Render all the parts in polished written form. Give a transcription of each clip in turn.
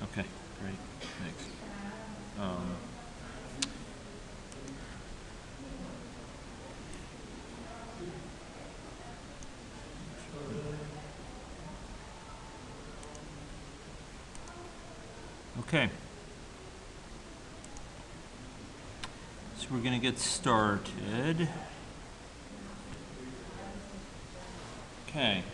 Okay, great, thanks. Okay. So we're going to get started. Okay.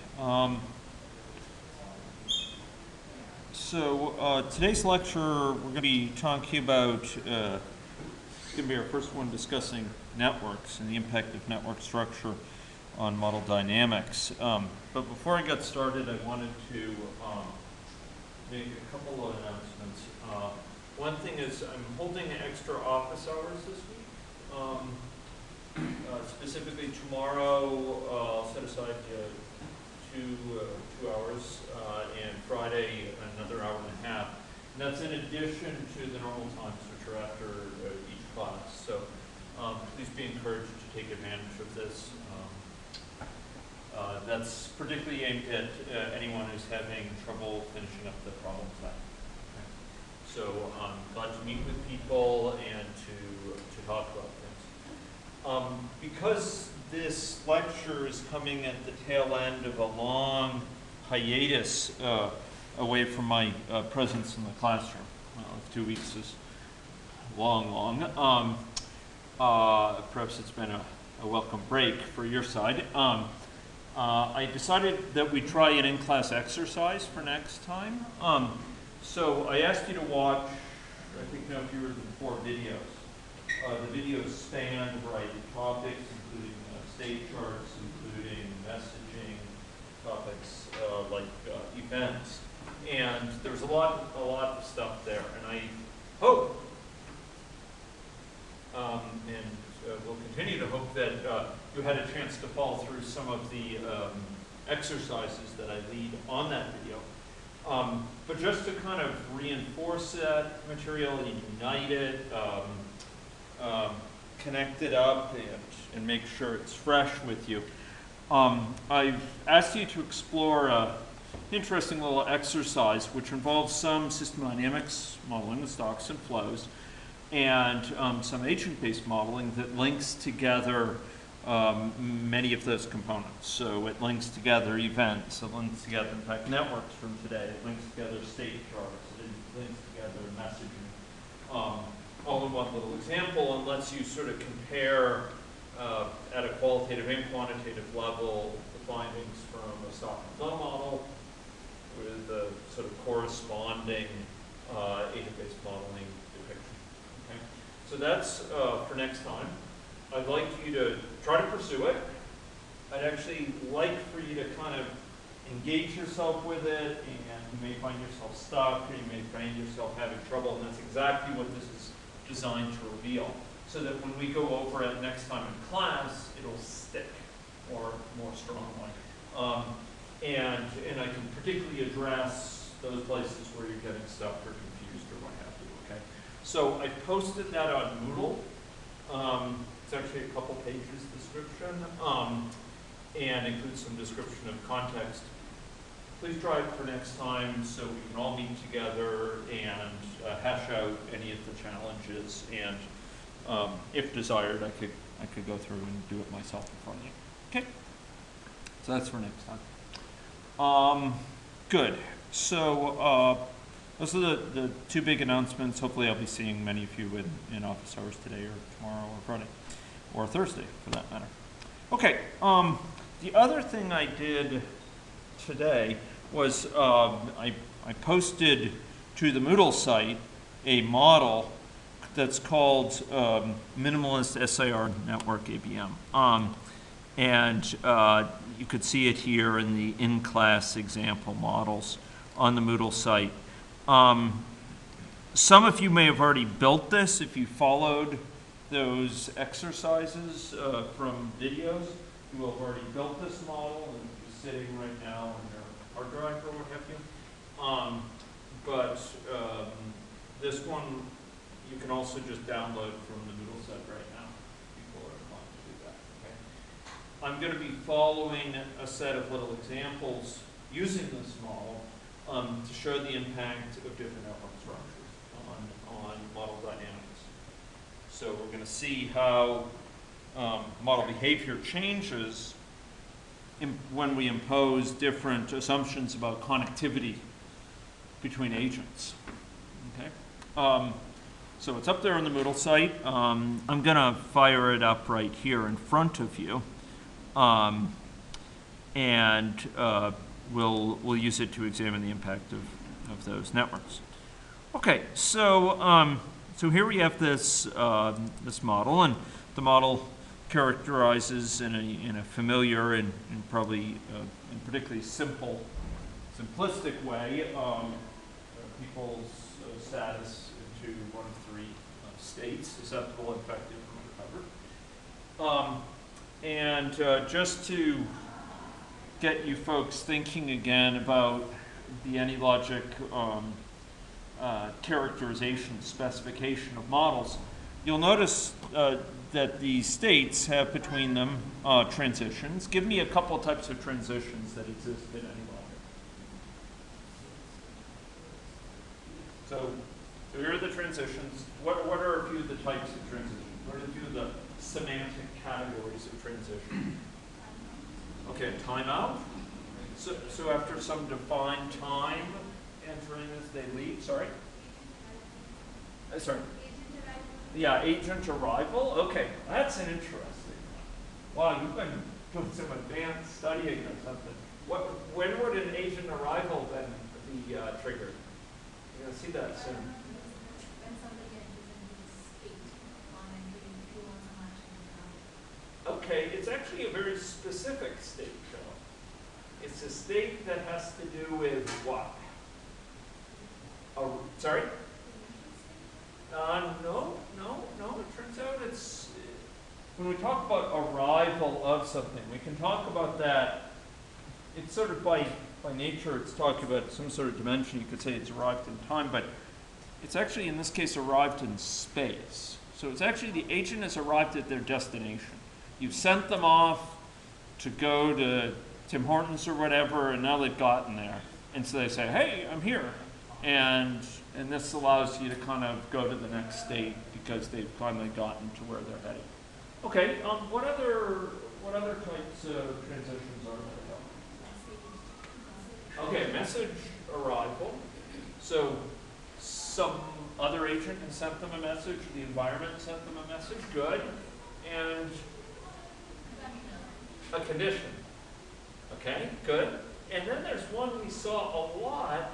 Today's lecture, we're going to be talking about, it's going to be our first one discussing networks and the impact of network structure on model dynamics. But before I got started, I wanted to make a couple of announcements. One thing is I'm holding extra office hours this week. Specifically tomorrow, I'll set aside 2 hours, and Friday another hour and a half. And that's in addition to the normal times, which are after each class. So please be encouraged to take advantage of this. That's particularly aimed at anyone who's having trouble finishing up the problem set. Okay. So I'm glad to meet with people and to talk about things. Because this lecture is coming at the tail end of a long hiatus away from my presence in the classroom. 2 weeks is long. Perhaps it's been a welcome break for your side. I decided that we try an in-class exercise for next time. So I asked you to watch, I think now fewer than 4 videos. The videos span a variety of topics, including state charts, including messaging topics like events, and there's a lot of stuff there. And I hope, and we'll continue to hope that you had a chance to follow through some of the exercises that I lead on that video. But just to kind of reinforce that material, unite it, connect it up, and make sure it's fresh with you. I've asked you to explore an interesting little exercise which involves some system dynamics modeling with stocks and flows, and some agent-based modeling that links together many of those components. So it links together events, it links together, in fact, networks from today, it links together state charts, it links together messaging, all in one little example, and lets you sort of compare at a qualitative and quantitative level the findings from a stock and flow model with the sort of corresponding agent-based modeling depiction. Okay? So that's for next time. I'd like you to try to pursue it. I'd actually like for you to kind of engage yourself with it, and you may find yourself stuck, or you may find yourself having trouble, and that's exactly what this is designed to reveal, so that when we go over it next time in class, it'll stick more strongly. And I can particularly address those places where you're getting stuck or confused or what have you, okay? So I posted that on Moodle. It's actually a couple pages description, and includes some description of context. Please try it for next time so we can all meet together and hash out any of the challenges, and if desired, I could go through and do it myself in front of you. Okay, so that's for next time. Good. So those are the 2 big announcements. Hopefully, I'll be seeing many of you in office hours today, or tomorrow, or Friday, or Thursday, for that matter. Okay. The other thing I did today was I posted to the Moodle site a model that's called Minimalist SIR Network ABM. And you could see it here in the in-class example models on the Moodle site. Some of you may have already built this if you followed those exercises from videos. You will have already built this model, and it's sitting right now on your hard drive or what have you. But this one you can also just download from the Moodle site right now. People are inclined to do that. Okay? I'm going to be following a set of little examples using this model to show the impact of different network structures on model dynamics. So we're going to see how model behavior changes when we impose different assumptions about connectivity between agents. Okay. So it's up there on the Moodle site. I'm going to fire it up right here in front of you, and we'll use it to examine the impact of those networks. Okay, so so here we have this this model, and the model characterizes in a familiar and probably in particularly simplistic way people's status into one of three states: susceptible, infective, or recovered. And just to get you folks thinking again about the AnyLogic characterization specification of models, you'll notice that the states have between them transitions. Give me a couple types of transitions that exist in AnyLogic. So here are the transitions. What are a few of the types of transitions? What are a few of the semantic categories of transition? Okay, timeout. So after some defined time entering as they leave, sorry? Sorry. Yeah, agent arrival. Okay, that's an interesting one. Wow, you've been doing some advanced studying or something. When would an agent arrival then be triggered? You're going to see that soon. When somebody enters into the state on entering if you want some action. Okay, it's actually a very specific state, though. It's a state that has to do with what? Sorry? No. It turns out it's, when we talk about arrival of something, we can talk about that. It's sort of by nature, it's talking about some sort of dimension. You could say it's arrived in time, but it's actually, in this case, arrived in space. So it's actually the agent has arrived at their destination. You've sent them off to go to Tim Hortons or whatever, and now they've gotten there. And so they say, hey, I'm here. And this allows you to kind of go to the next state because they've finally gotten to where they're heading. Okay, what other types of transitions are there? Okay, message arrival. So some other agent has sent them a message, the environment sent them a message, good. And a condition. Okay, good. And then there's one we saw a lot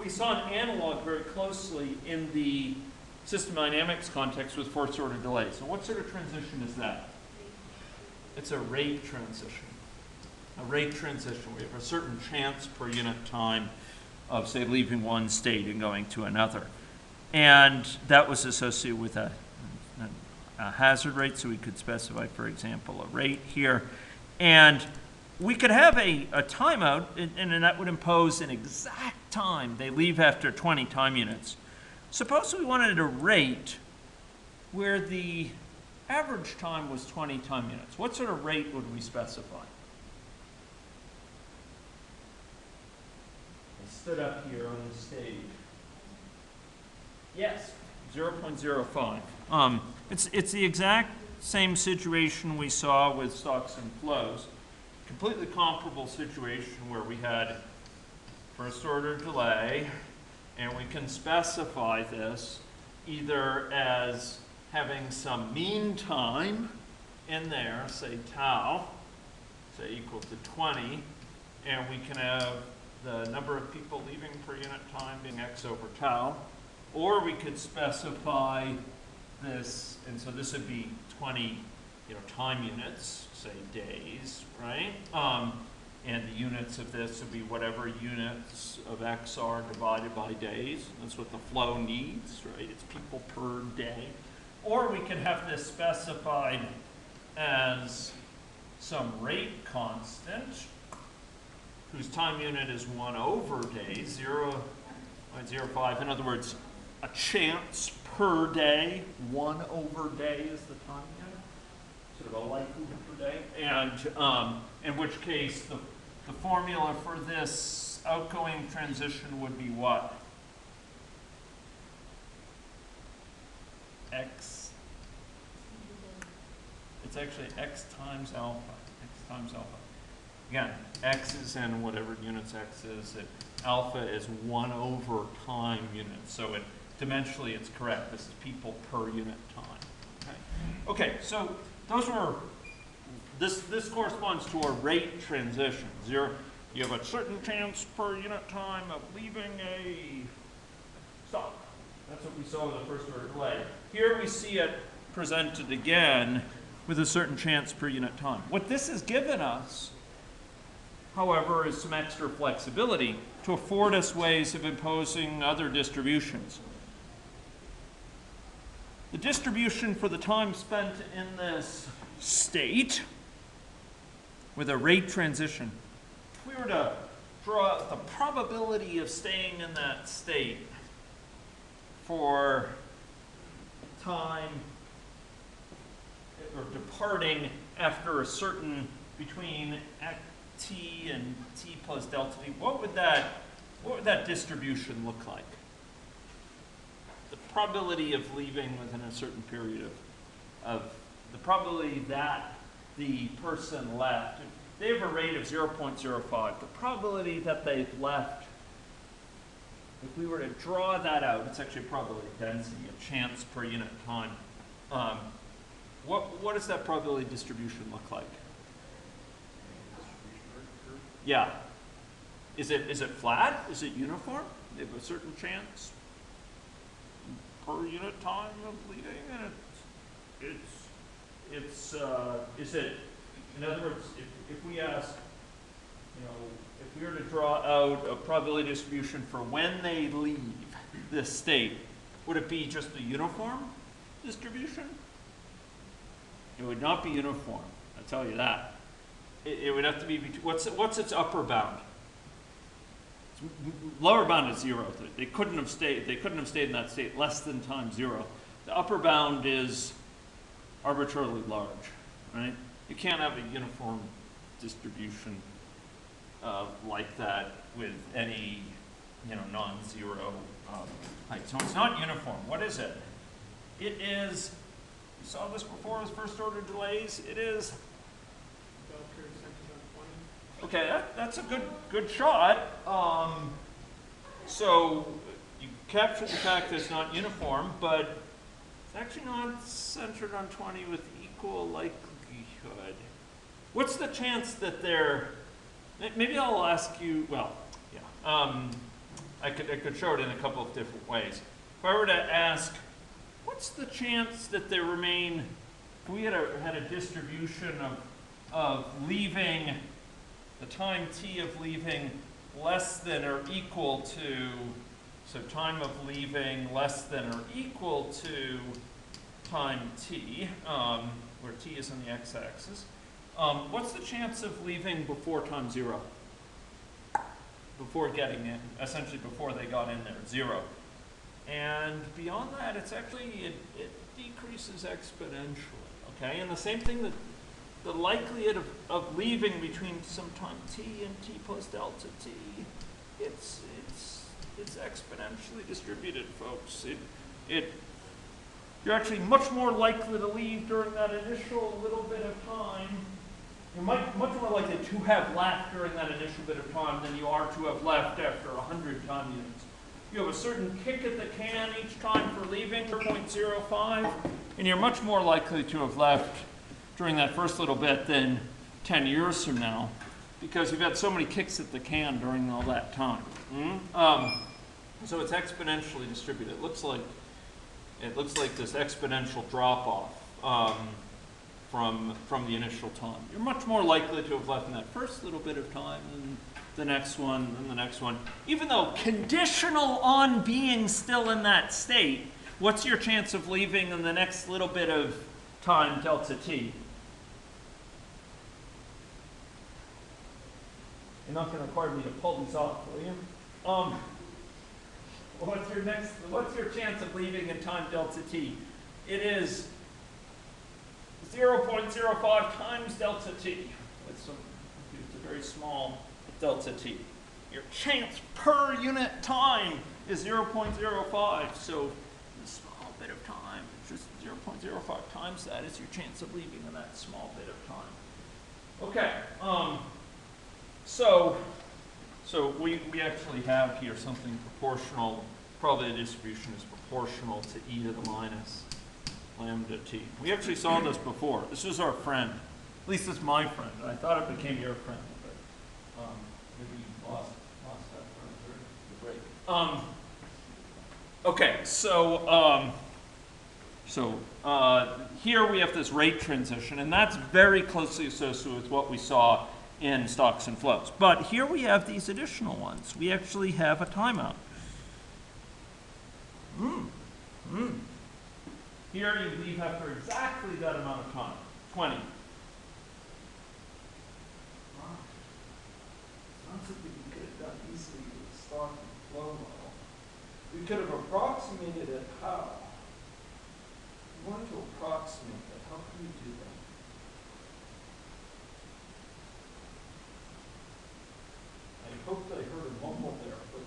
we saw an analog very closely in the system dynamics context with first order delay. So what sort of transition is that? It's a rate transition. A rate transition. We have a certain chance per unit time of, say, leaving one state and going to another. And that was associated with a hazard rate, so we could specify, for example, a rate here. And we could have a timeout, and that would impose an exact time. They leave after 20 time units. Suppose we wanted a rate where the average time was 20 time units. What sort of rate would we specify? I stood up here on the stage. Yes, 0.05. It's the exact same situation we saw with stocks and flows. Completely comparable situation where we had first order delay, and we can specify this either as having some mean time in there, say tau, say equal to 20, and we can have the number of people leaving per unit time being x over tau, or we could specify this, and so this would be 20 time units, say days, right? And the units of this would be whatever units of x are divided by days. That's what the flow needs, right? It's people per day. Or we can have this specified as some rate constant whose time unit is 1 over days, 0.05. In other words, a chance per day, 1 over day is the time unit, sort of a likelihood per day. And in which case, the formula for this outgoing transition would be what? X. It's actually x times alpha. X times alpha. Again, x is in whatever units x is. Alpha is 1 over time units. So dimensionally it's correct. This is people per unit time. Okay, so those were, this corresponds to a rate transition. You have a certain chance per unit time of leaving a stop. That's what we saw with the first order delay. Here we see it presented again with a certain chance per unit time. What this has given us, however, is some extra flexibility to afford us ways of imposing other distributions. The distribution for the time spent in this state with a rate transition, if we were to draw out the probability of staying in that state for time or departing after a certain between t and t plus delta t, what would that distribution look like? The probability of leaving within a certain period of the probability that the person left, they have a rate of 0.05. The probability that they've left, if we were to draw that out, it's actually a probability density, a chance per unit time. What does that probability distribution look like? Yeah. Is it flat? Is it uniform? They have a certain chance per unit time of leaving, and is it, in other words, if we ask, if we were to draw out a probability distribution for when they leave this state, would it be just a uniform distribution? It would not be uniform, I'll tell you that. It would have to be, what's its upper bound? Lower bound is 0. They couldn't have stayed in that state less than times 0. The upper bound is arbitrarily large, right? You can't have a uniform distribution like that with any, non-zero height. So it's not uniform. What is it? It is, you saw this before with first order delays. It is, okay, that's a good shot. So you captured the fact that it's not uniform, but it's actually not centered on 20 with equal likelihood. What's the chance that they're, maybe I'll ask you, well, yeah, I could show it in a couple of different ways. If I were to ask, what's the chance that they remain, if we had a distribution of leaving, the time t of leaving less than or equal to, so time of leaving less than or equal to time t, where t is on the x-axis. What's the chance of leaving before time 0? Before getting in, essentially before they got in there, 0. And beyond that, it's actually, it decreases exponentially, okay? And the same thing, that the likelihood of leaving between some time t and t plus delta t, it's exponentially distributed, folks. You're actually much more likely to leave during that initial little bit of time. You're much more likely to have left during that initial bit of time than you are to have left after 100 time units. You have a certain kick at the can each time for leaving, 0.05, and you're much more likely to have left during that first little bit than 10 years from now, because you've had so many kicks at the can during all that time. So it's exponentially distributed. It looks like this exponential drop-off from the initial time. You're much more likely to have left in that first little bit of time than the next one, and the next one. Even though conditional on being still in that state, what's your chance of leaving in the next little bit of time, delta t? You're not going to require me to pull these off, will you? What's your chance of leaving in time delta t? It is 0.05 times delta t. It's a very small delta t. your chance per unit time is 0.05. So a small bit of time, just 0.05 times that is your chance of leaving in that small bit of time. Okay, so we actually have here something proportional. Probability distribution is proportional to e to the minus lambda t. We actually saw this before. This was our friend. At least it's my friend. I thought it became your friend, but maybe you lost that friend during the break. Okay, so here we have this rate transition, and that's very closely associated with what we saw in stocks and flows. But here we have these additional ones. We actually have a timeout. Here you leave after exactly that amount of time, 20. Not something we could have done easily with the stock and flow model. We could have approximated it how? We want to approximate that. How can we do that? I hoped I heard a mumble there, but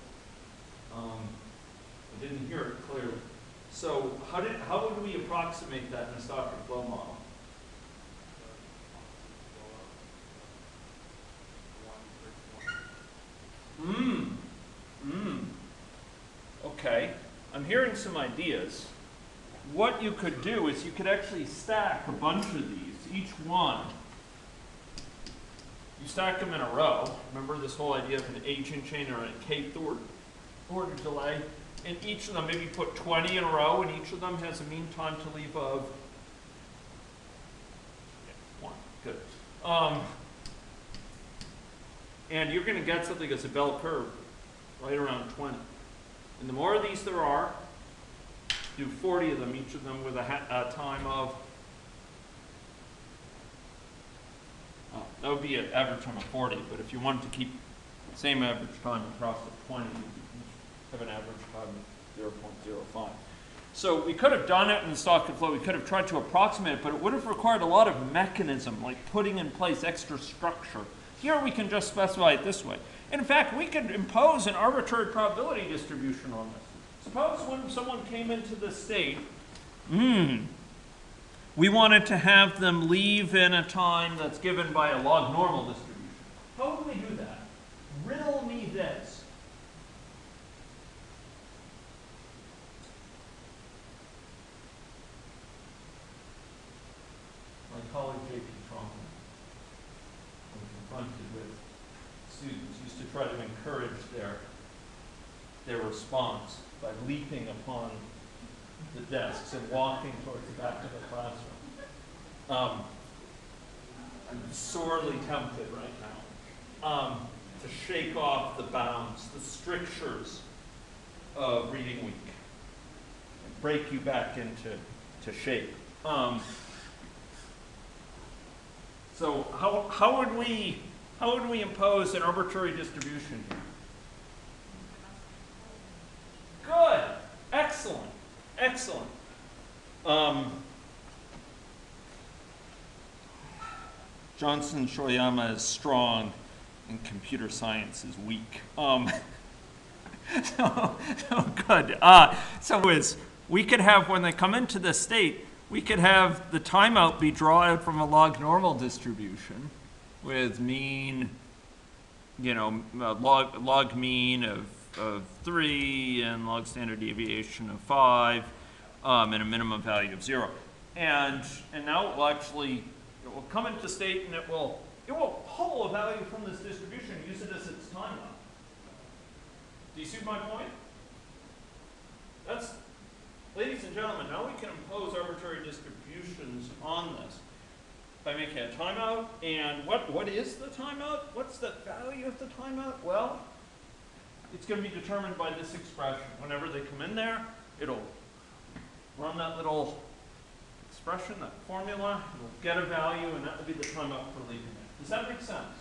I didn't hear it clearly. So how would we approximate that in a stock and flow model? Okay, I'm hearing some ideas. What you could do is you could actually stack a bunch of these, each one. You stack them in a row. Remember this whole idea of an agent chain or a kth order delay? And each of them, maybe put 20 in a row, and each of them has a mean time to leave of 1. Good. And you're going to get something that's a bell curve right around 20. And the more of these there are, do 40 of them, each of them with a time of, that would be an average time of 40, but if you wanted to keep the same average time across the 20, you have an average time of 0.05. So we could have done it in the stock and flow. We could have tried to approximate it, but it would have required a lot of mechanism, like putting in place extra structure. Here we can just specify it this way. In fact, we could impose an arbitrary probability distribution on this. Suppose when someone came into the state, we wanted to have them leave in a time that's given by a log normal distribution. How would we do that? Riddle me this. My colleague J.P. Trumpman, when confronted with students, used to try to encourage their response by leaping upon the desks and walking towards the back of the classroom. I'm sorely tempted right now to shake off the bounds, the strictures of reading week, and break you back into shape. So how would we impose an arbitrary distribution here? Good, excellent, excellent. Johnson Shoyama is strong and computer science is weak. So good. So we could have, when they come into the state, we could have the timeout be drawn from a log normal distribution with mean, log mean of 3 and log standard deviation of 5 and a minimum value of 0. And now it will come into state and it will pull a value from this distribution and use it as its timeout. Do you see my point? Ladies and gentlemen, now we can impose arbitrary distributions on this by making a timeout. And what is the timeout? What's the value of the timeout? Well, it's going to be determined by this expression. Whenever they come in there, it'll run that little expression, that formula, it'll get a value, and that will be the timeout for leaving it. Does that make sense?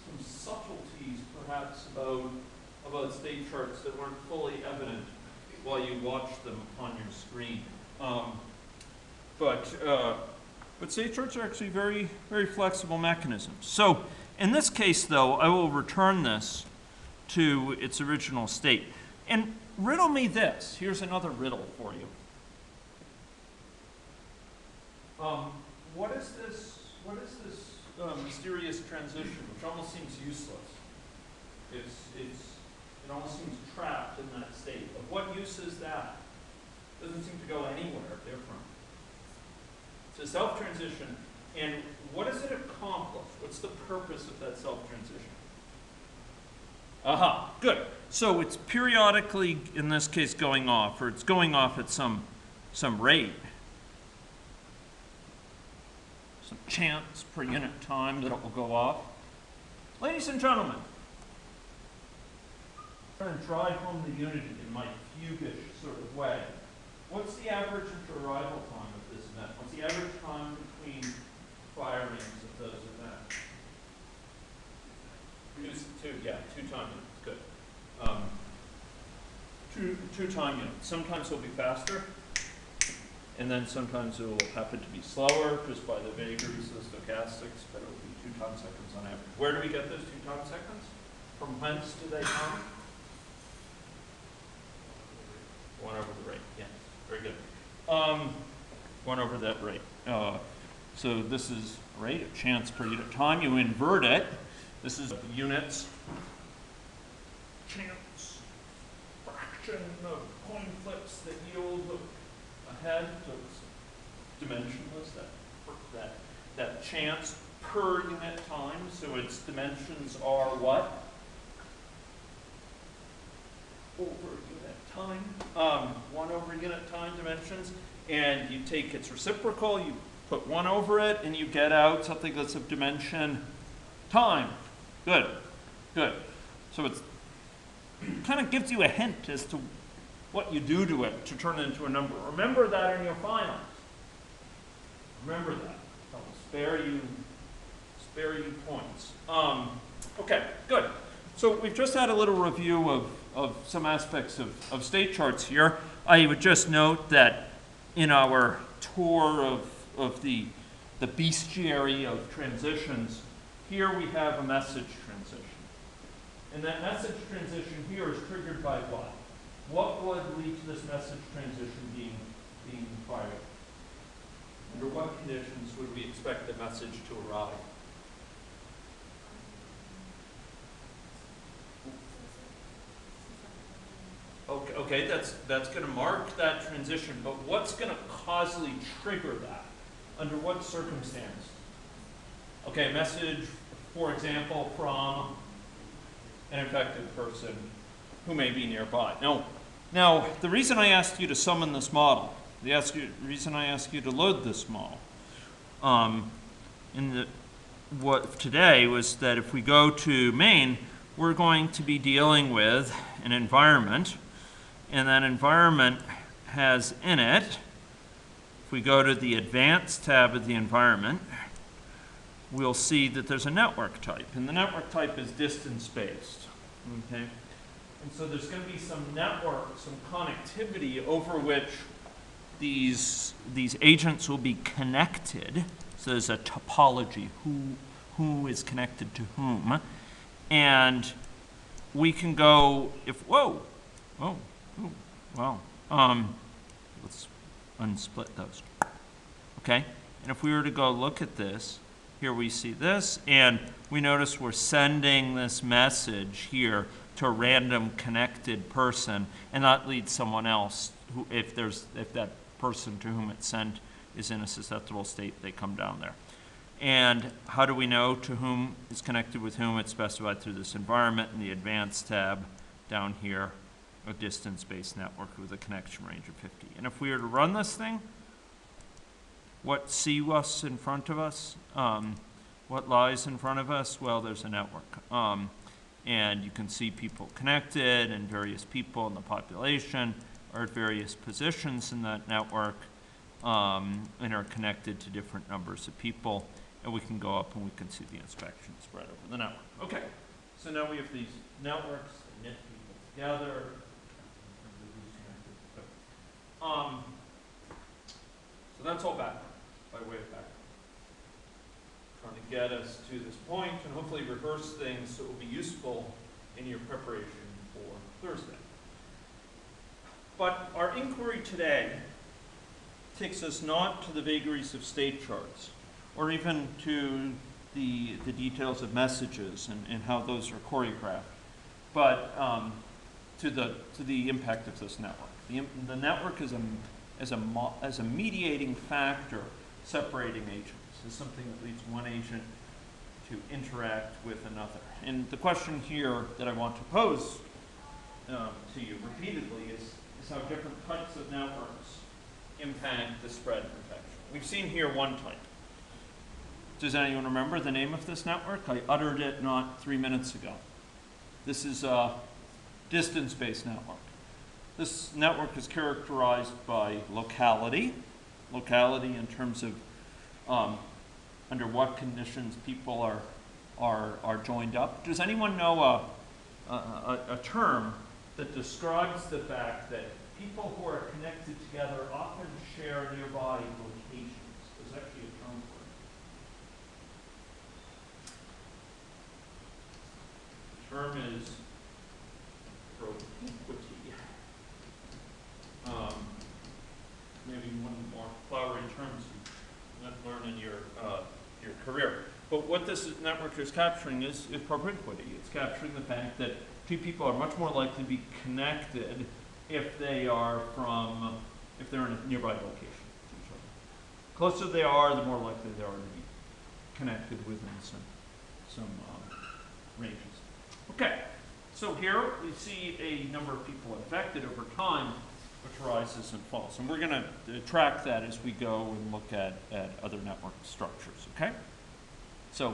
Some subtleties, perhaps, about state charts that weren't fully evident while you watched them on your screen. But state charts are actually very, very flexible mechanisms. So In this case, though, I will return this to its original state. And riddle me this. Here's another riddle for you. What is this mysterious transition, which almost seems useless? It almost seems trapped in that state. Of what use is that? Doesn't seem to go anywhere different. It's a self-transition, and what does it accomplish? What's the purpose of that self-transition? Aha, good. So it's periodically, in this case, going off, or it's going off at some rate, some chance per unit time that it will go off. Ladies and gentlemen, I'm trying to drive home the unity in my fuguish sort of way. What's the average arrival time of this event? What's the average time between firings of those events? Two time units. Good. Two time units. Sometimes it'll be faster, and then sometimes it will happen to be slower, just by the vagaries of stochastics, but it will be 2 time seconds on average. Where do we get those 2 time seconds? From whence do they come? 1 over the rate. Yeah, very good. 1 over that rate. So this is rate of chance per unit time. You invert it. This is units. Chance fraction of coin flips that yield a head. So it's dimensionless. That chance per unit time. So its dimensions are what? Over unit time. 1 over unit time dimensions. And you take its reciprocal, you put 1 over it, and you get out something that's of dimension time. Good. Good. So it kind of gives you a hint as to what you do to it to turn it into a number. Remember that in your finals. Remember that. That will spare you points. Okay, good. So we've just had a little review of some aspects of state charts here. I would just note that in our tour of the bestiary of transitions, here we have a message transition. And that message transition here is triggered by what? What would lead to this message transition being fired? Under what conditions would we expect the message to arrive? Okay, that's going to mark that transition, but what's going to causally trigger that? Under what circumstance? Okay, message, for example, from an infected person who may be nearby. Now, the reason I asked you to summon this model, the reason I asked you to load this model, today was that if we go to main, we're going to be dealing with an environment, and that environment has in it, if we go to the Advanced tab of the environment, we'll see that there's a network type, and the network type is distance-based. Okay? And so there's going to be some network, some connectivity over which these agents will be connected. So there's a topology, who is connected to whom. And we can go, let's unsplit those. Okay? And if we were to go look at this, here we see this, and we notice we're sending this message here to a random connected person, and that leads someone else who, if that person to whom it's sent is in a susceptible state, they come down there. And how do we know to whom is connected with whom? It's specified through this environment in the Advanced tab down here, a distance-based network with a connection range of 50. And if we were to run this thing, what see us in front of us? What lies in front of us? Well, there's a network. And you can see people connected, and various people in the population are at various positions in that network and are connected to different numbers of people. And we can go up and we can see the inspection spread over the network. Okay, so now we have these networks that knit people together. So that's all background, by way of background. trying to get us to this point and hopefully rehearse things so it will be useful in your preparation for Thursday. But our inquiry today takes us not to the vagaries of state charts or even to the details of messages and how those are choreographed, but to the impact of this network. The network as a mediating factor separating agents is something that leads one agent to interact with another. And the question here that I want to pose to you repeatedly is how different types of networks impact the spread of infection. We've seen here one type. Does anyone remember the name of this network? I uttered it not 3 minutes ago. This is a distance-based network. This network is characterized by locality in terms of under what conditions people are joined up. Does anyone know a term that describes the fact that people who are connected together often share nearby locations? There's actually a term for it. The term is propinquity. Maybe one more flowery terms you might learn in your career. But what this network is capturing is propinquity. It's capturing the fact that two people are much more likely to be connected if they are if they're in a nearby location to each other. Closer they are, the more likely they are to be connected within some ranges. Okay, so here we see a number of people infected over time, which rises and falls. And we're going to track that as we go and look at other network structures, okay? So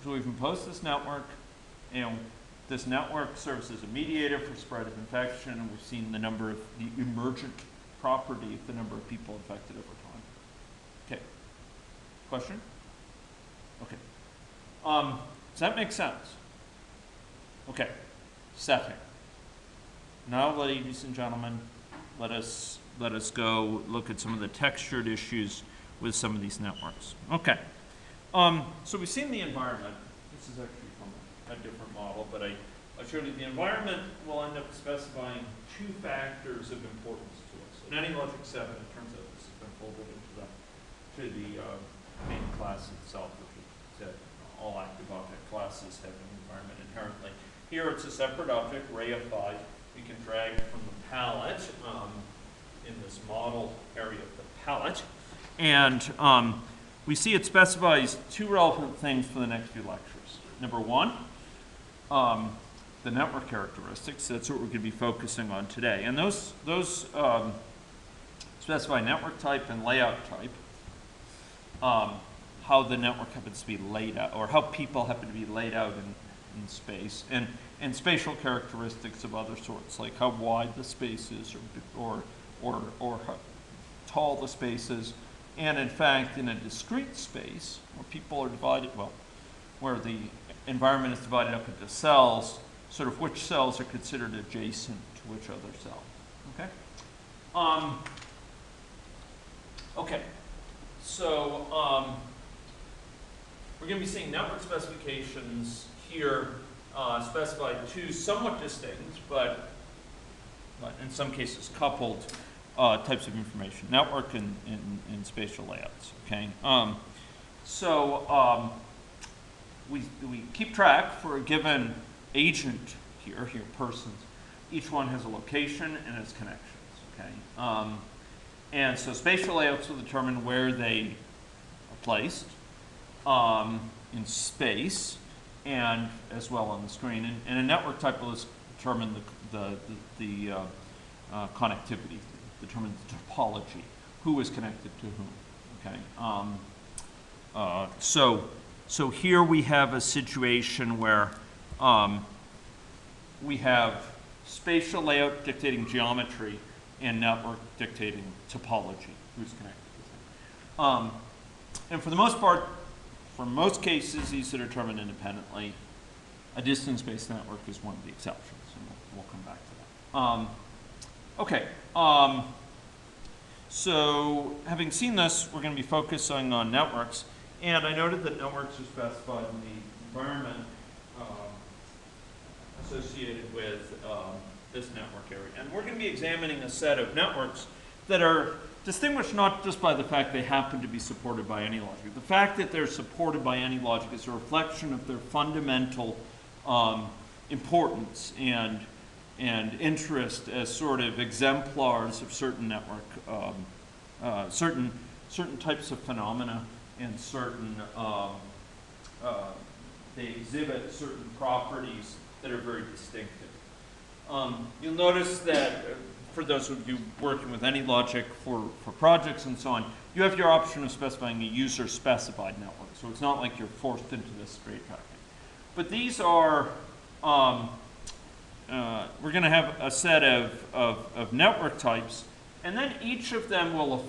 we've imposed this network, and this network serves as a mediator for spread of infection, and we've seen the emergent property of the number of people infected over time. Okay, question? Okay. Does that make sense? Okay, setting. Now, ladies and gentlemen, let us go look at some of the textured issues with some of these networks. Okay, so we've seen the environment. This is actually from a different model, but I showed you the environment will end up specifying two factors of importance to us. In AnyLogic 7, it turns out this has been folded into the main class itself, which is that all active object classes have an environment inherently. Here it's a separate object, reified. We can drag from the palette in this model area of the palette. And we see it specifies two relevant things for the next few lectures. Number one, the network characteristics. That's what we're going to be focusing on today. And those specify network type and layout type, how the network happens to be laid out, or how people happen to be laid out in space, and spatial characteristics of other sorts, like how wide the space is, or how tall the space is. And in fact, in a discrete space, where people are divided, well, where the environment is divided up into cells, sort of which cells are considered adjacent to which other cell. Okay? Okay. So we're going to be seeing network specifications here specify two somewhat distinct, but in some cases coupled types of information, network and spatial layouts. Okay, we keep track for a given agent here persons. Each one has a location and its connections. Okay, and so spatial layouts will determine where they are placed in space and as well on the screen. And a network type will determine the connectivity, determine the topology, who is connected to whom. Okay. So here we have a situation where we have spatial layout dictating geometry and network dictating topology, who's connected with whom. And for the most part, for most cases, these are determined independently. A distance-based network is one of the exceptions, and we'll come back to that. Okay, so having seen this, we're going to be focusing on networks. And I noted that networks are specified in the environment associated with this network area. And we're going to be examining a set of networks that are distinguished not just by the fact they happen to be supported by AnyLogic. The fact that they're supported by AnyLogic is a reflection of their fundamental importance and interest as sort of exemplars of certain network, certain types of phenomena, and certain they exhibit certain properties that are very distinctive. You'll notice that for those of you working with AnyLogic for projects and so on, you have your option of specifying a user-specified network. So it's not like you're forced into this straitjacket. But these are, we're going to have a set of network types, and then each of them will,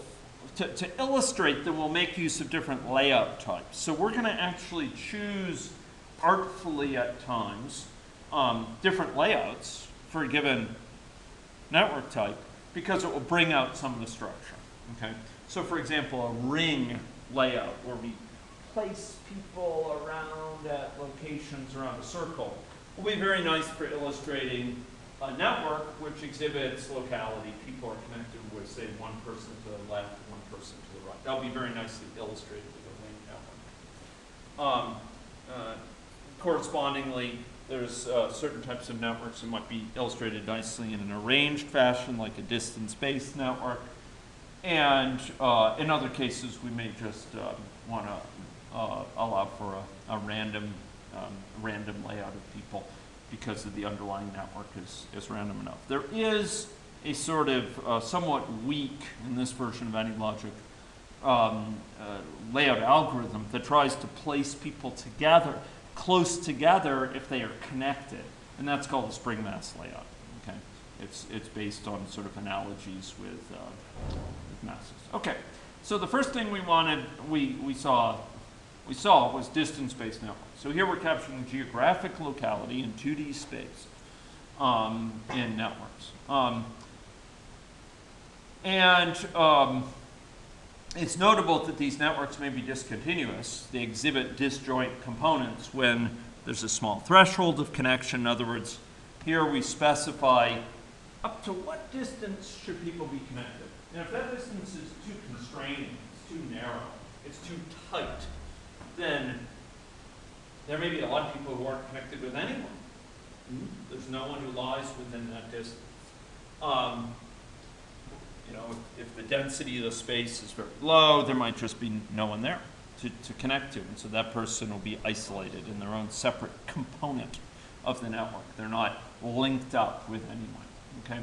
to illustrate them, will make use of different layout types. So we're going to actually choose artfully at times different layouts for a given network type because it will bring out some of the structure. Okay? So for example, a ring layout where we place people around at locations around a circle will be very nice for illustrating a network which exhibits locality. People are connected with, say, one person to the left, one person to the right. That'll be very nicely illustrated with a ring network. Correspondingly, there's certain types of networks that might be illustrated nicely in an arranged fashion, like a distance-based network. And in other cases, we may just want to allow for a random layout of people because of the underlying network is random enough. There is a sort of somewhat weak, in this version of AnyLogic, layout algorithm that tries to place people together, close together if they are connected, and that's called the spring mass layout. Okay, it's based on sort of analogies with masses. Okay, so the first thing we saw was distance-based networks. So here we're capturing geographic locality in 2D space in networks, it's notable that these networks may be discontinuous. They exhibit disjoint components when there's a small threshold of connection. In other words, here we specify up to what distance should people be connected. And if that distance is too constraining, it's too narrow, it's too tight, then there may be a lot of people who aren't connected with anyone. There's no one who lies within that distance. You know, if the density of the space is very low, there might just be no one there to connect to. And so that person will be isolated in their own separate component of the network. They're not linked up with anyone. Okay?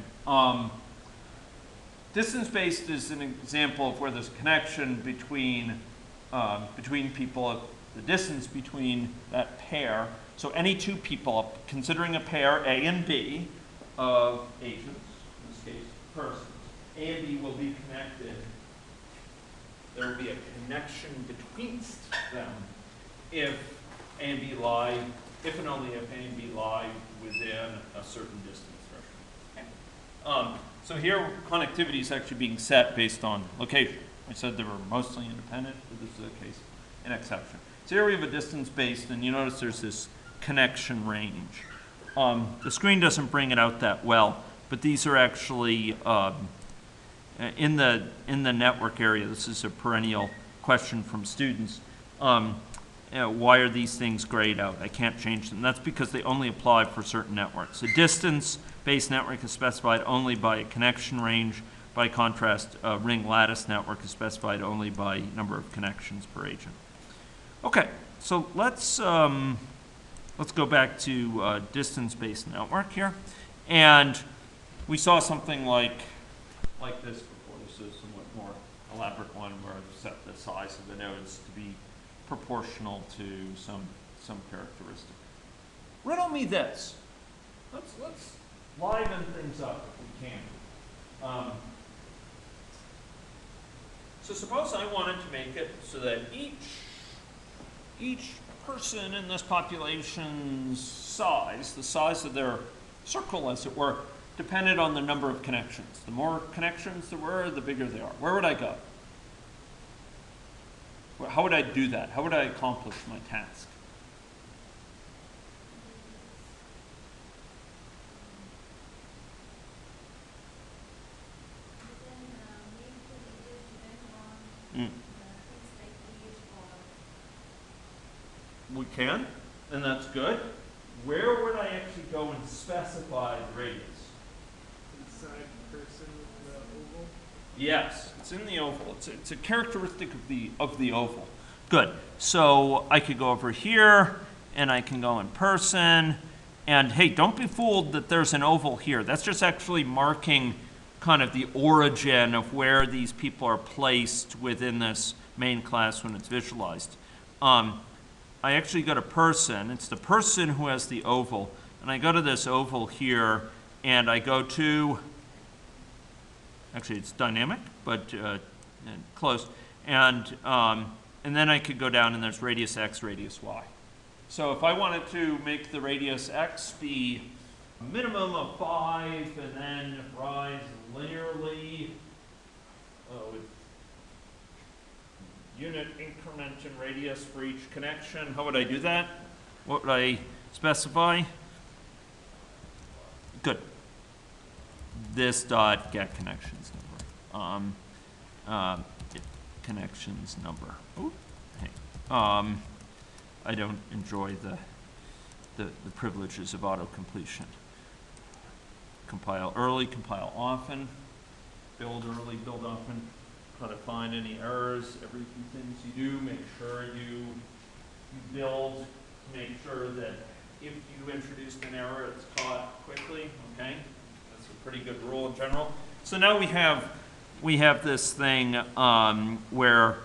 Distance-based is an example of where there's a connection between people, the distance between that pair. So any two people, considering a pair, A and B, of agents, in this case, persons, A and B will be connected. There will be a connection betwixt them if A and B lie, if and only if A and B lie within a certain distance threshold. Okay. So here, connectivity is actually being set based on location. I said they were mostly independent, but this is a case, an exception. So here we have a distance-based, and you notice there's this connection range. The screen doesn't bring it out that well, but these are actually in the network area. This is a perennial question from students. Why are these things grayed out? I can't change them. That's because they only apply for certain networks. A distance-based network is specified only by a connection range. By contrast, a ring lattice network is specified only by number of connections per agent. Okay, so let's go back to distance-based network here, and we saw something like this before. This is a somewhat more elaborate one where I've set the size of the nodes to be proportional to some characteristic. Riddle me this. Let's liven things up if we can. So suppose I wanted to make it so that each person in this population's size, the size of their circle as it were, depended on the number of connections. The more connections there were, the bigger they are. Where would I go? How would I do that? How would I accomplish my task? Mm. We can, and that's good. Where would I actually go and specify the radius? Inside person with the oval? Yes, it's in the oval. It's a characteristic of the oval. Good. So I could go over here, and I can go in person. And hey, don't be fooled that there's an oval here. That's just actually marking kind of the origin of where these people are placed within this main class when it's visualized. I actually go to person. It's the person who has the oval. And I go to this oval here, and I go to, actually it's dynamic, but close. And then I could go down, and there's radius x, radius y. So if I wanted to make the radius x be a minimum of 5 and then rise linearly with unit increment in radius for each connection, how would I do that? What would I specify? Good. This dot get connections number. Connections number. Ooh, hey. I don't enjoy the privileges of auto-completion. Compile early, compile often, build early, build often, try to find any errors. Every few things you do, make sure you build, make sure that if you introduced an error, it's caught quickly, okay? That's a pretty good rule in general. So now we have this thing where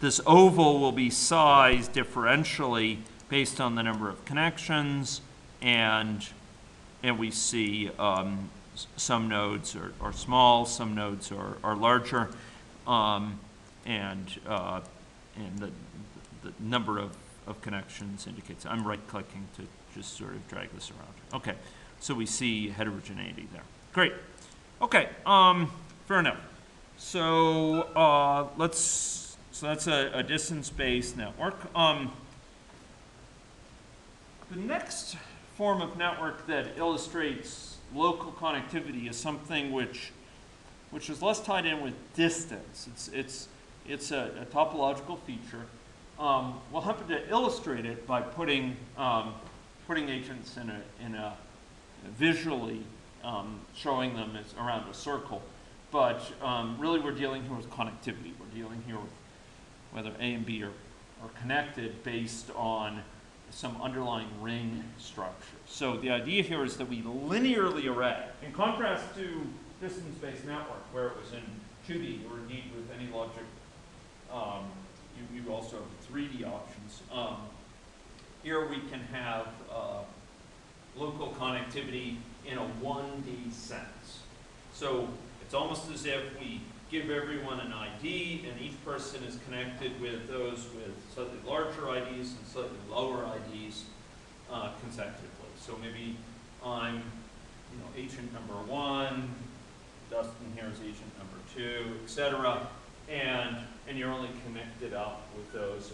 this oval will be sized differentially based on the number of connections, and we see some nodes are small, some nodes are larger, and the number of connections indicates. I'm right-clicking to just sort of drag this around. Okay, so we see heterogeneity there. Great. Okay, fair enough. So so that's a distance-based network. The next form of network that illustrates local connectivity is something which is less tied in with distance. It's a topological feature. We'll happen to illustrate it by putting agents in a visually showing them as around a circle. But really, we're dealing here with connectivity. We're dealing here with whether A and B are connected based on some underlying ring structure. So the idea here is that we linearly array, in contrast to distance-based network, where it was in 2D, or indeed with AnyLogic, you also have 3D options. Here we can have local connectivity in a 1D sense. So it's almost as if we give everyone an ID, and each person is connected with those with slightly larger IDs and slightly lower IDs consecutively. So maybe I'm, agent number 1, Dustin here is agent number 2, etc. And you're only connected up with those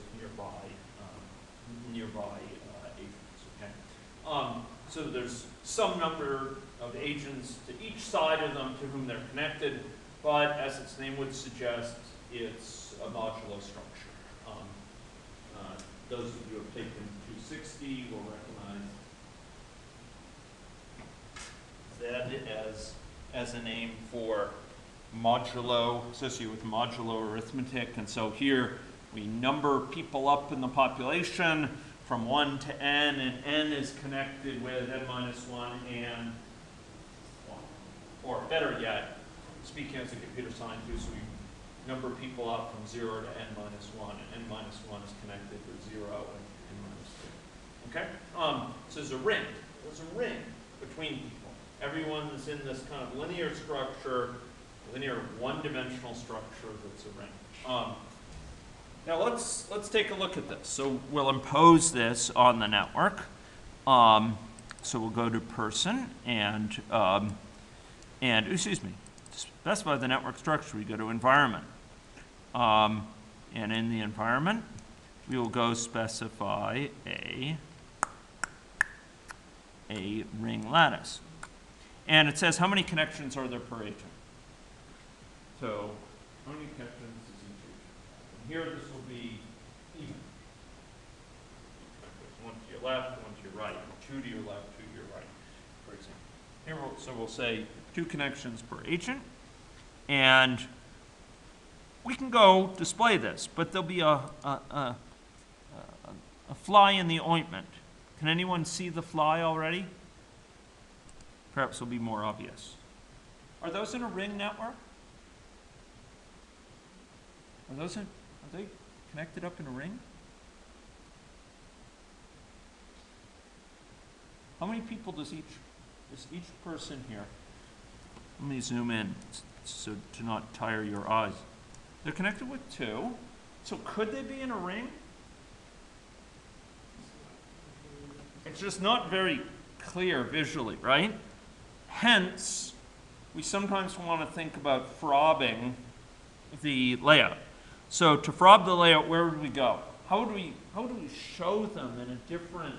nearby agents. Okay. So there's some number of agents to each side of them to whom they're connected. But as its name would suggest, it's a modulo structure. Those of you who have taken 260 will recognize Z as a name for modulo, associated with modulo arithmetic. And so here we number people up in the population from 1 to n, and n is connected with n minus 1 and 1. Or better yet, speaking as a computer scientist, we number people up from 0 to n minus 1, and n minus 1 is connected with 0 and n minus 2. Okay? So there's a ring. There's a ring between people. Everyone is in this kind of linear structure, linear one-dimensional structure that's a ring. Now let's take a look at this. So we'll impose this on the network. So we'll go to person and excuse me, to specify the network structure, we go to environment. And in the environment, we will go specify a ring lattice. And it says how many connections are there per agent. So how many connections is each agent? And here this will be even. One to your left, one to your right, two to your left, two to your right, for example. Here so we'll say 2 connections per agent. And we can go display this, but there'll be a fly in the ointment. Can anyone see the fly already? Perhaps it'll be more obvious. Are those in a ring network? Are they connected up in a ring? How many people does each person here? Let me zoom in so to not tire your eyes. They're connected with 2. So could they be in a ring? It's just not very clear visually, right? Hence, we sometimes want to think about frobbing the layout. So to frob the layout, where would we go? How would we show them in a different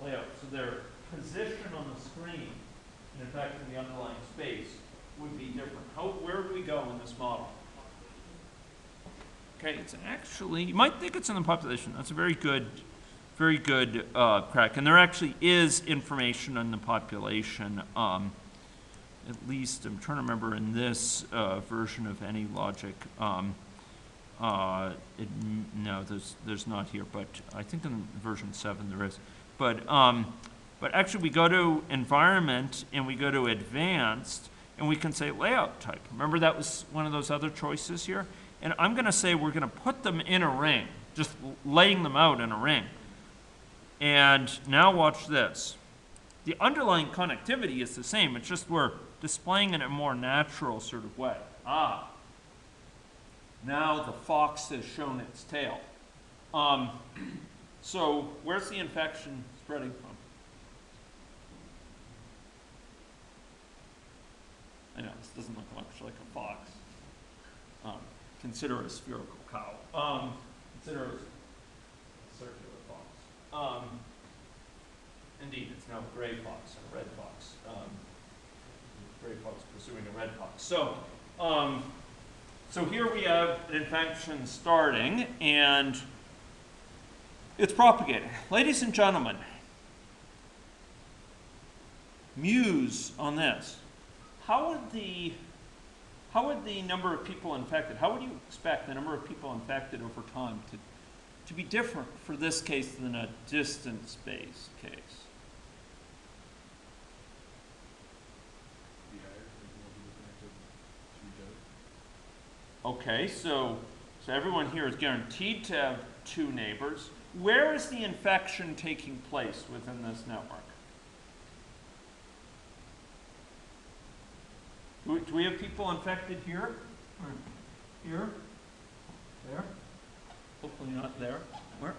layout so their position on the screen, and in fact in the underlying space, would be different? Where would we go in this model? Okay, it's actually, you might think it's in the population. That's a very good crack. And there actually is information on the population, at least, I'm trying to remember in this version of AnyLogic. No, there's not here, but I think in version 7 there is. But actually we go to environment and we go to advanced and we can say layout type. Remember that was one of those other choices here? And I'm going to say we're going to put them in a ring, just laying them out in a ring. And now watch this. The underlying connectivity is the same. It's just we're displaying it in a more natural sort of way. Ah. Now the fox has shown its tail. So where's the infection spreading from? I know, this doesn't look much like a fox. Consider a spherical cow. Consider a circular fox. Indeed, it's now a gray fox and a red fox. Gray fox pursuing a red fox. So here we have an infection starting, and it's propagating. Ladies and gentlemen, muse on this. How would the number of people infected, how would you expect the number of people infected over time to be different for this case than a distance space case? Okay, so everyone here is guaranteed to have 2 neighbors. Where is the infection taking place within this network? Do we have people infected here? Or here? There? Hopefully not there. Where?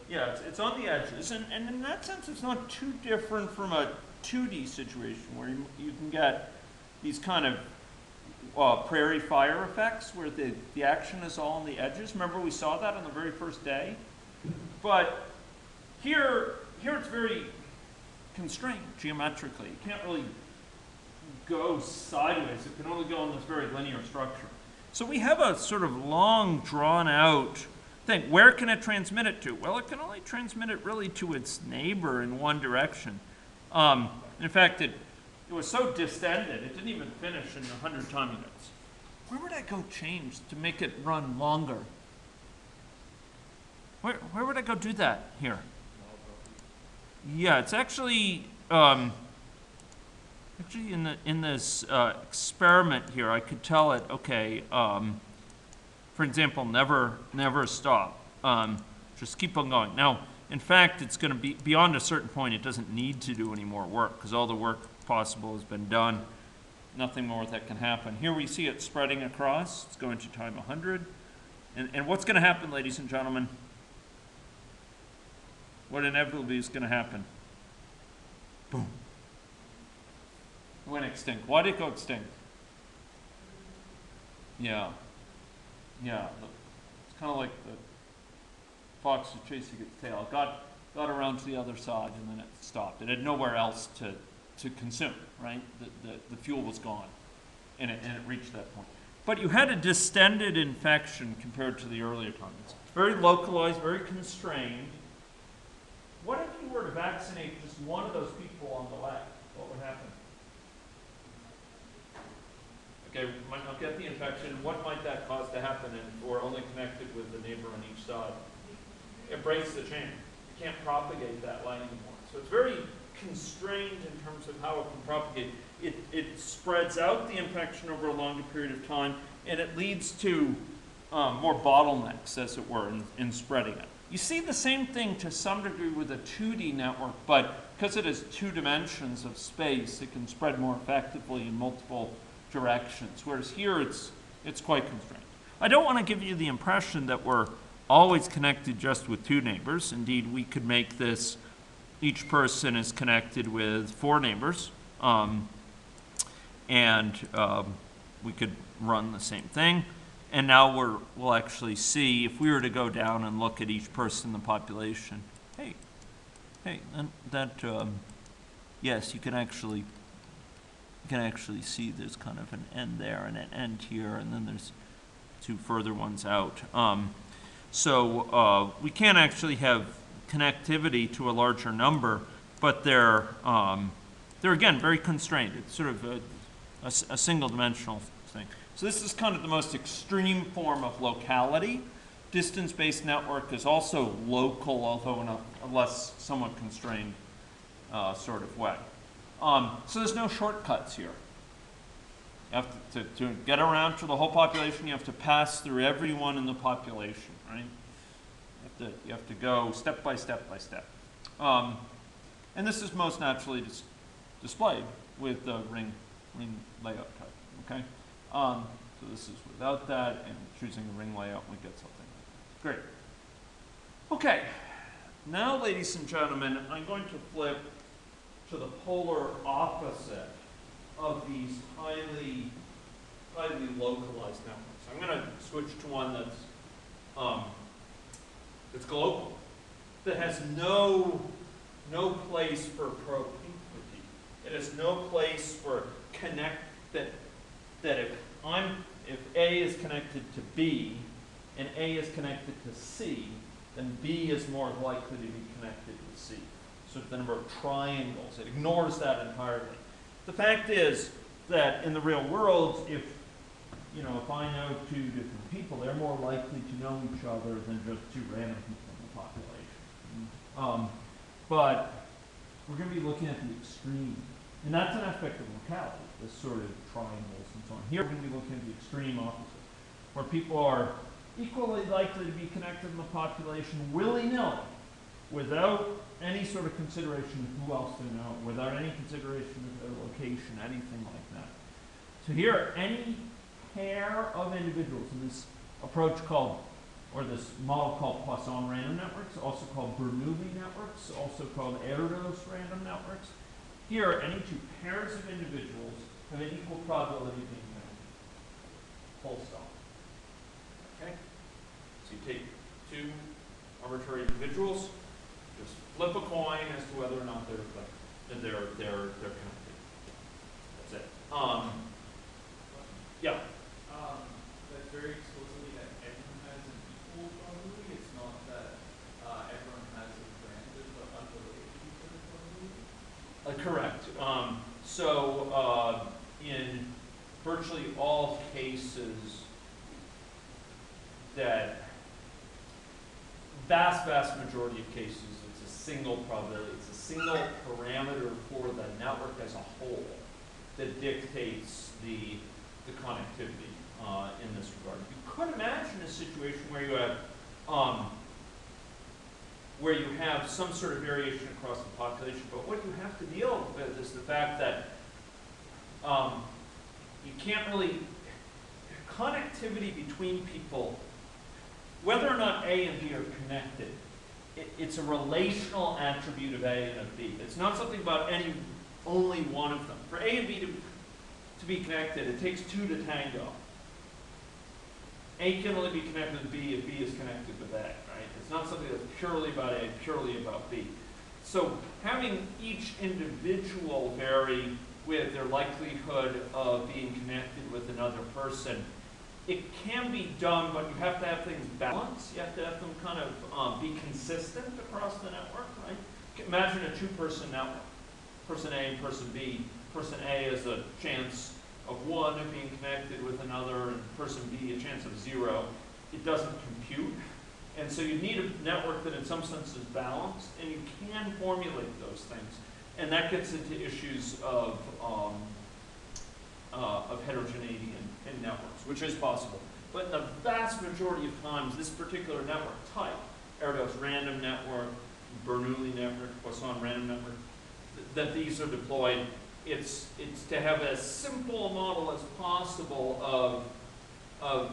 Yeah, it's on the edges. And in that sense, it's not too different from a 2D situation where you can get these kind of prairie fire effects where the action is all on the edges. Remember we saw that on the very first day? But here it's very constrained geometrically. You can't really go sideways. It can only go in this very linear structure. So we have a sort of long drawn out thing. Where can it transmit it to? Well, it can only transmit it really to its neighbor in one direction. In fact, it was so distended, it didn't even finish in 100 time units. Where would I go change to make it run longer? Where would I go do that here? Yeah, it's actually in this experiment here, I could tell it, okay, for example, never stop. Just keep on going. Now, in fact, it's going to be beyond a certain point. It doesn't need to do any more work because all the work possible has been done. Nothing more that can happen. Here we see it spreading across. It's going to time 100. And what's going to happen, ladies and gentlemen? What inevitably is going to happen? Boom. It went extinct. Why did it go extinct? Yeah. kind of like the fox was chasing its tail. It got around to the other side and then it stopped. It had nowhere else to consume, right? The fuel was gone and it reached that point. But you had a distended infection compared to the earlier times. It's very localized, very constrained. What if you were to vaccinate just one of those people on the left? What would happen? Okay, we might not get the infection. What might that cause to happen if we're only connected with the neighbor on each side? It breaks the chain. You can't propagate that line anymore. So it's very constrained in terms of how it can propagate. It spreads out the infection over a longer period of time, and it leads to more bottlenecks, as it were, in spreading it. You see the same thing to some degree with a 2D network, but because it has 2 dimensions of space, it can spread more effectively in multiple directions, whereas here it's quite constrained. I don't want to give you the impression that we're always connected just with 2 neighbors. Indeed, we could make this, each person is connected with 4 neighbors, and we could run the same thing. And now we'll actually see, if we were to go down and look at each person in the population, hey, yes, you can actually see there's kind of an end there and an end here, and then there's 2 further ones out. So we can actually have connectivity to a larger number, but they're again very constrained. It's sort of a single-dimensional thing. So this is kind of the most extreme form of locality. Distance-based network is also local, although in a less somewhat constrained sort of way. So there's no shortcuts here. You have to get around to the whole population, you have to pass through everyone in the population, right? You have to go step by step by step. And this is most naturally displayed with the ring layout type, okay? So this is without that, and choosing a ring layout, we get something like that. Great. Okay, now ladies and gentlemen, I'm going to flip to the polar opposite of these highly localized networks. I'm going to switch to one that's global, that has no place for propinquity. It has no place for that if A is connected to B and A is connected to C, then B is more likely to be connected with C. So the number of triangles, it ignores that entirely. The fact is that in the real world, if I know 2 different people, they're more likely to know each other than just 2 random people in the population. But we're going to be looking at the extreme. And that's an aspect of locality, this sort of triangles and so on. Here we're going to be looking at the extreme opposite, where people are equally likely to be connected in the population willy-nilly, without any sort of consideration of who else they know, without any consideration of their location, anything like that. So here, any pair of individuals in this approach called, or this model called Poisson random networks, also called Bernoulli networks, also called Erdos random networks. Here, any 2 pairs of individuals have an equal probability of being connected. Full stop. Okay? So you take 2 arbitrary individuals, just flip a coin as to whether or not they're connected. That's it. Yeah. That's very explicitly that everyone has an equal probability. It's not that everyone has a granted but unrelated probability. Correct. In virtually all cases, that vast majority of cases, it's a single probability. It's a single parameter for the network as a whole that dictates the connectivity in this regard. You could imagine a situation where you have some sort of variation across the population, but what you have to deal with is the fact that you can't really, connectivity between people, whether or not A and B are connected, it's a relational attribute of A and of B. It's not something about only one of them. For A and B to be connected, it takes 2 to tango. A can only be connected with B if B is connected with A, right? It's not something that's purely about A, purely about B. So having each individual vary with their likelihood of being connected with another person, it can be done, but you have to have things balanced. You have to have them kind of be consistent across the network, right? Imagine a two-person network, person A and person B. Person A has a chance of 1 of being connected with another, and person B a chance of 0. It doesn't compute. And so you need a network that in some sense is balanced, and you can formulate those things. And that gets into issues of heterogeneity in networks, which is possible. But in the vast majority of times, this particular network type, Erdos random network, Bernoulli network, Poisson random network, that these are deployed, it's to have as simple a model as possible of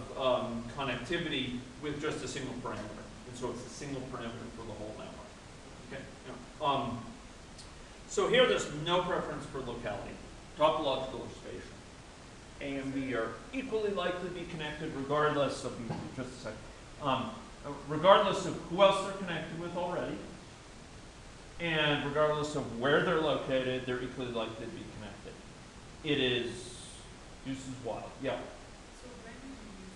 connectivity with just a single parameter. And so it's a single parameter for the whole network. Okay? Yeah. So here there's no preference for locality, topological or spatial. A and B are equally likely to be connected regardless of, just a second, regardless of who else they're connected with already, and regardless of where they're located, they're equally likely to be connected. It is, uses wild, yeah. So when do you use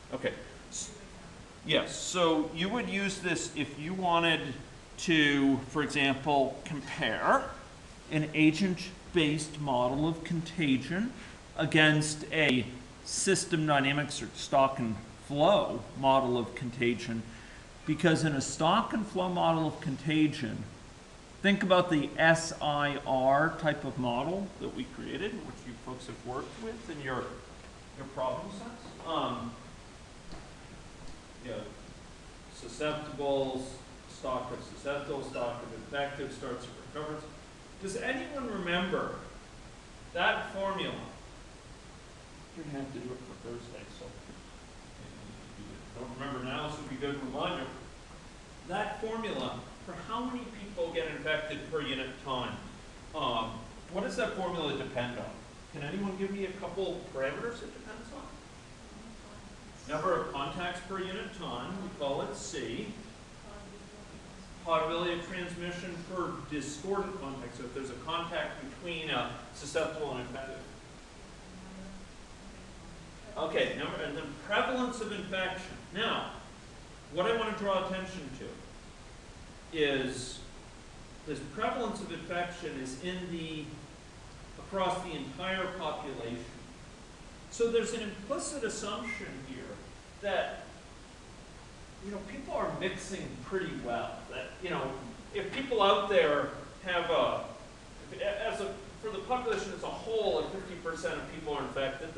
this? Okay. Give example. Yes, so you would use this if you wanted to, for example, compare an agent-based model of contagion against a system dynamics or stock and flow model of contagion. Because in a stock and flow model of contagion, think about the SIR type of model that we created, which you folks have worked with in your problem sets. You know, susceptibles, stock of susceptible, stock of infective, starts and recovers. Does anyone remember that formula? You're going to have to do it for Thursday, so if you don't remember now, this would be a good reminder. That formula for how many people get infected per unit time, what does that formula depend on? Can anyone give me a couple parameters it depends on? Number of contacts per unit time, we call it C. Probability of transmission for discordant contact. So if there's a contact between a susceptible and infective. Okay, and then prevalence of infection. Now, what I want to draw attention to is this prevalence of infection is across the entire population. So there's an implicit assumption here that, you know, people are mixing pretty well. That, you know, if people out there have for the population as a whole, if 50% of people are infected,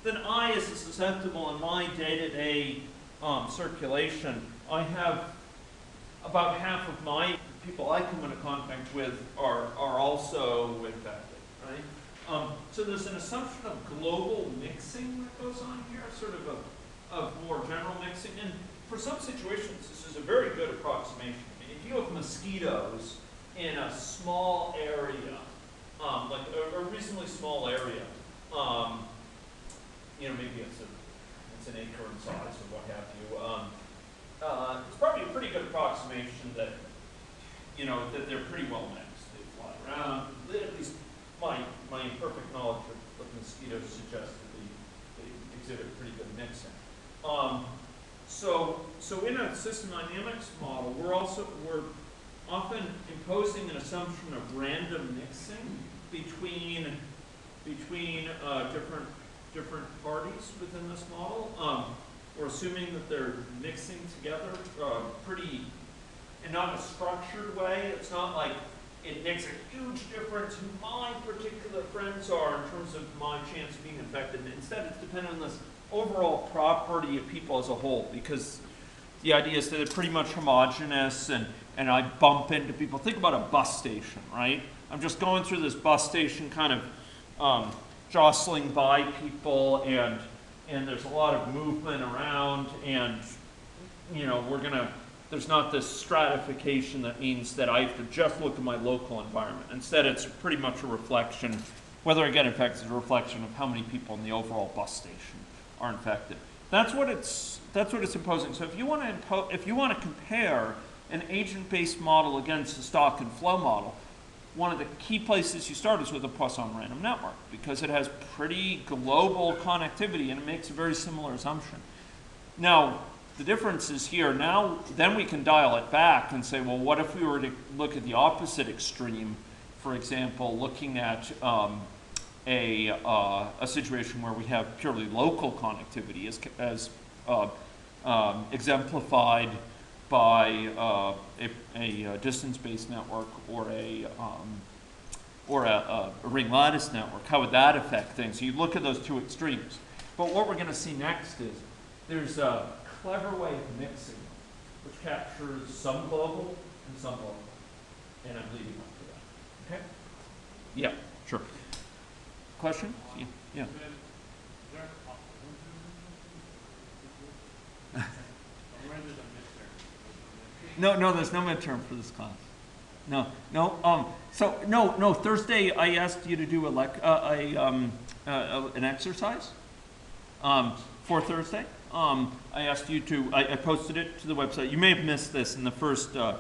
then I, as a susceptible in my day-to-day circulation, I have about half of my people I come into contact with are also infected, right? So there's an assumption of global mixing that goes on here, sort of more general mixing. And for some situations, this is a very good approximation. I mean, if you have mosquitoes in a small area, like a reasonably small area, you know, maybe it's an acre in size or what have you. It's probably a pretty good approximation that, you know, that they're pretty well mixed. They fly around. At least my imperfect knowledge of mosquitoes suggests that they exhibit pretty good mixing. So in a system dynamics model, we're often imposing an assumption of random mixing between different parties within this model. We're assuming that they're mixing together and not in a structured way. It's not like it makes a huge difference who my particular friends are in terms of my chance of being infected. Instead, it's dependent on this overall property of people as a whole, because the idea is that they're pretty much homogeneous, and I bump into people. Think about a bus station, right? I'm just going through this bus station kind of jostling by people, and there's a lot of movement around, and, you know, there's not this stratification that means that I have to just look at my local environment. Instead, it's pretty much a reflection, whether I get infected is a reflection of how many people in the overall bus station are infected. That's what it's imposing. So if you want to compare an agent-based model against a stock and flow model, one of the key places you start is with a Poisson random network, because it has pretty global connectivity and it makes a very similar assumption. Now, the difference is here. Now, then we can dial it back and say, well, what if we were to look at the opposite extreme? For example, looking at a situation where we have purely local connectivity, as exemplified by a distance-based network or a ring lattice network. How would that affect things? So you look at those two extremes. But what we're going to see next is there's a clever way of mixing, which captures some global and some local. And I'm leading up to that. Okay? Yeah, sure. Question? Yeah. Yeah. No, there's no midterm for this class. No. Thursday I asked you to do an exercise for Thursday. I asked you to. I posted it to the website. You may have missed this in the first as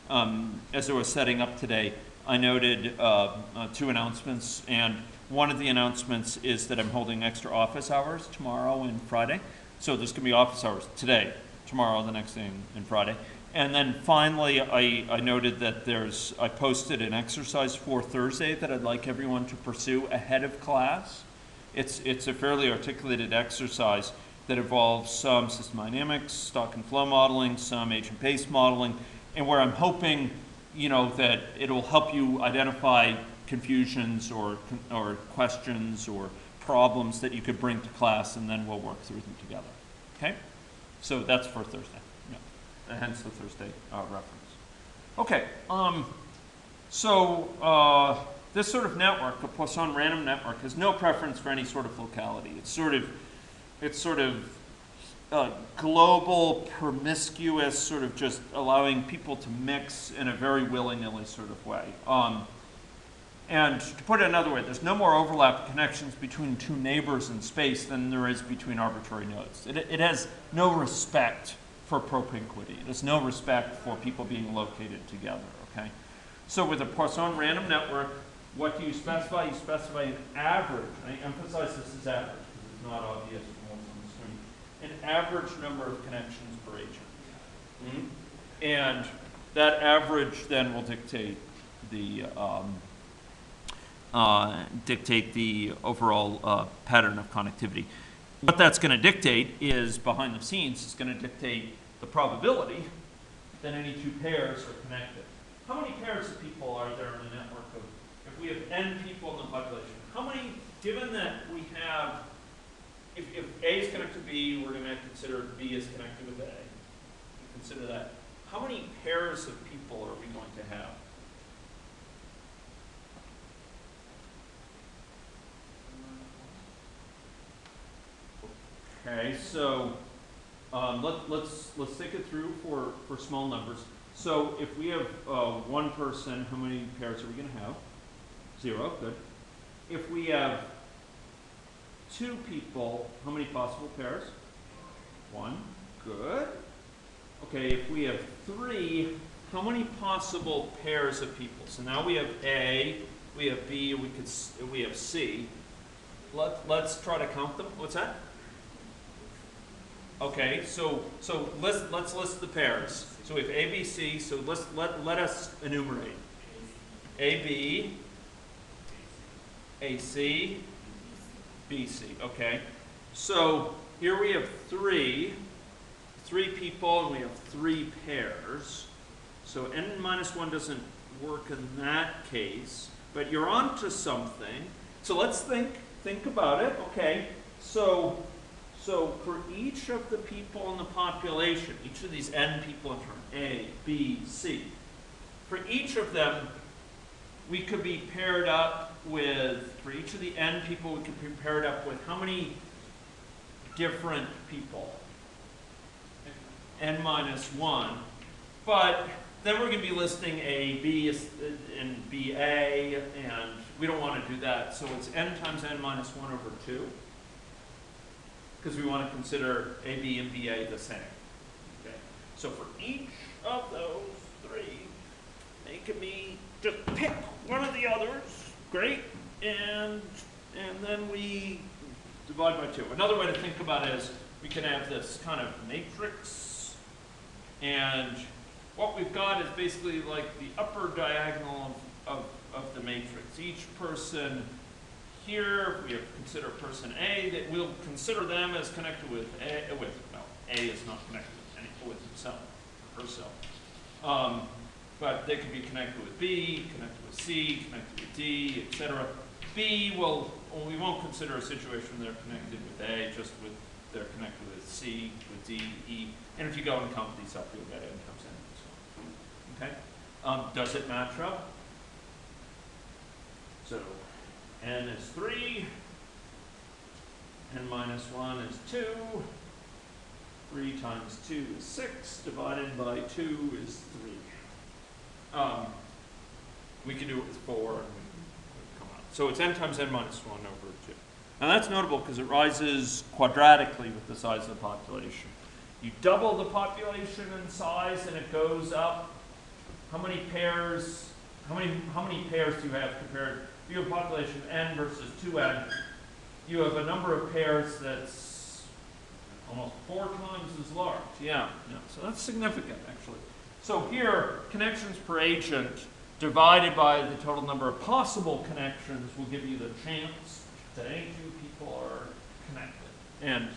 I was setting up today. I noted two announcements, and one of the announcements is that I'm holding extra office hours tomorrow and Friday. So there's going to be office hours today, tomorrow, the next day, and Friday. And then finally, I noted that I posted an exercise for Thursday that I'd like everyone to pursue ahead of class. It's a fairly articulated exercise that involves some system dynamics, stock and flow modeling, some agent-based modeling, and where I'm hoping, that it'll help you identify confusions or questions or problems that you could bring to class, and then we'll work through them together. Okay? So that's for Thursday. Yeah. Hence the Thursday reference. Okay. This sort of network, a Poisson random network, has no preference for any sort of locality. It's sort of global, promiscuous, sort of just allowing people to mix in a very willy-nilly sort of way. And to put it another way, there's no more overlap connections between two neighbors in space than there is between arbitrary nodes. It has no respect for propinquity. It has no respect for people being located together, okay? So with a Poisson random network, what do you specify? You specify an average. I emphasize this as average because it's not obvious from what's on the screen. An average number of connections per agent. Mm-hmm. And that average then will dictate the overall pattern of connectivity. What that's going to dictate is, behind the scenes, is going to dictate the probability that any two pairs are connected. How many pairs of people are there in a network of, if we have n people in the population, how many, given that we have, if A is connected to B, we're going to consider B is connected with A. Consider that. How many pairs of people are we going to have? Okay, so let's think it through for small numbers. So if we have one person, how many pairs are we going to have? 0, good. If we have 2 people, how many possible pairs? 1, good. Okay, if we have 3, how many possible pairs of people? So now we have A, we have B, we have C. Let's try to count them. What's that? Okay, so let's list the pairs. So we have A, B, C. So let us enumerate. A, B, A, C, B, C. Okay. So here we have 3 people, and we have 3 pairs. So n-1 doesn't work in that case, but you're onto something. So let's think about it. Okay. So for each of the people in the population, each of these n people in turn, A, B, C, for each of them, we could be paired up with, for each of the n people, we could be paired up with how many different people? n-1. But then we're going to be listing A, B, and BA, and we don't want to do that. So it's n times n-1 over 2. because we want to consider AB and BA the same. Okay. So for each of those three, making me just pick one of the others, great, and then we divide by 2. Another way to think about it is we can have this kind of matrix, and what we've got is basically like the upper diagonal of the matrix. Each person here, we have consider person A, that we'll consider them as connected with A, well, A is not connected with himself, herself. But they could be connected with B, connected with C, connected with D, etc. B will, well, we won't consider a situation where they're connected with A, just with they're connected with C, with D, E, and if you go and count these up, you'll get N times N. Okay? Does it match up? So N is 3, N minus 1 is 2, 3 times 2 is 6, divided by 2 is 3. We can do it with 4, and we come out. So it's N times N minus 1 over 2. Now that's notable because it rises quadratically with the size of the population. You double the population in size and it goes up. How many pairs do you have compared? If you have a population of N versus 2N, you have a number of pairs that's almost 4 times as large. Yeah. So that's significant, actually. So here, connections per agent divided by the total number of possible connections will give you the chance that any 2 people are connected.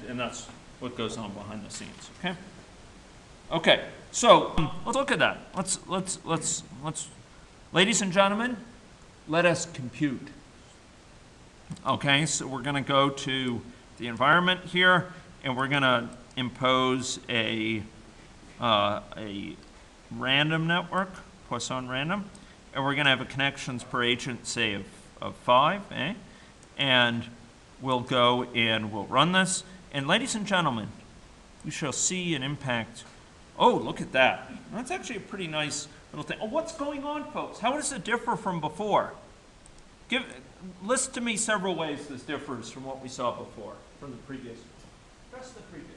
And that's what goes on behind the scenes. Okay? Okay. So let's look at that. Let's ladies and gentlemen, let us compute. Okay, so we're going to go to the environment here, and we're going to impose a random network, Poisson random, and we're going to have a connections per agent, say, of 5, and we'll go and we'll run this. And ladies and gentlemen, we shall see an impact. Oh, look at that. That's actually a pretty nice little thing. Oh, what's going on, folks? How does it differ from before? List to me several ways this differs from what we saw before, from the previous. Just the previous.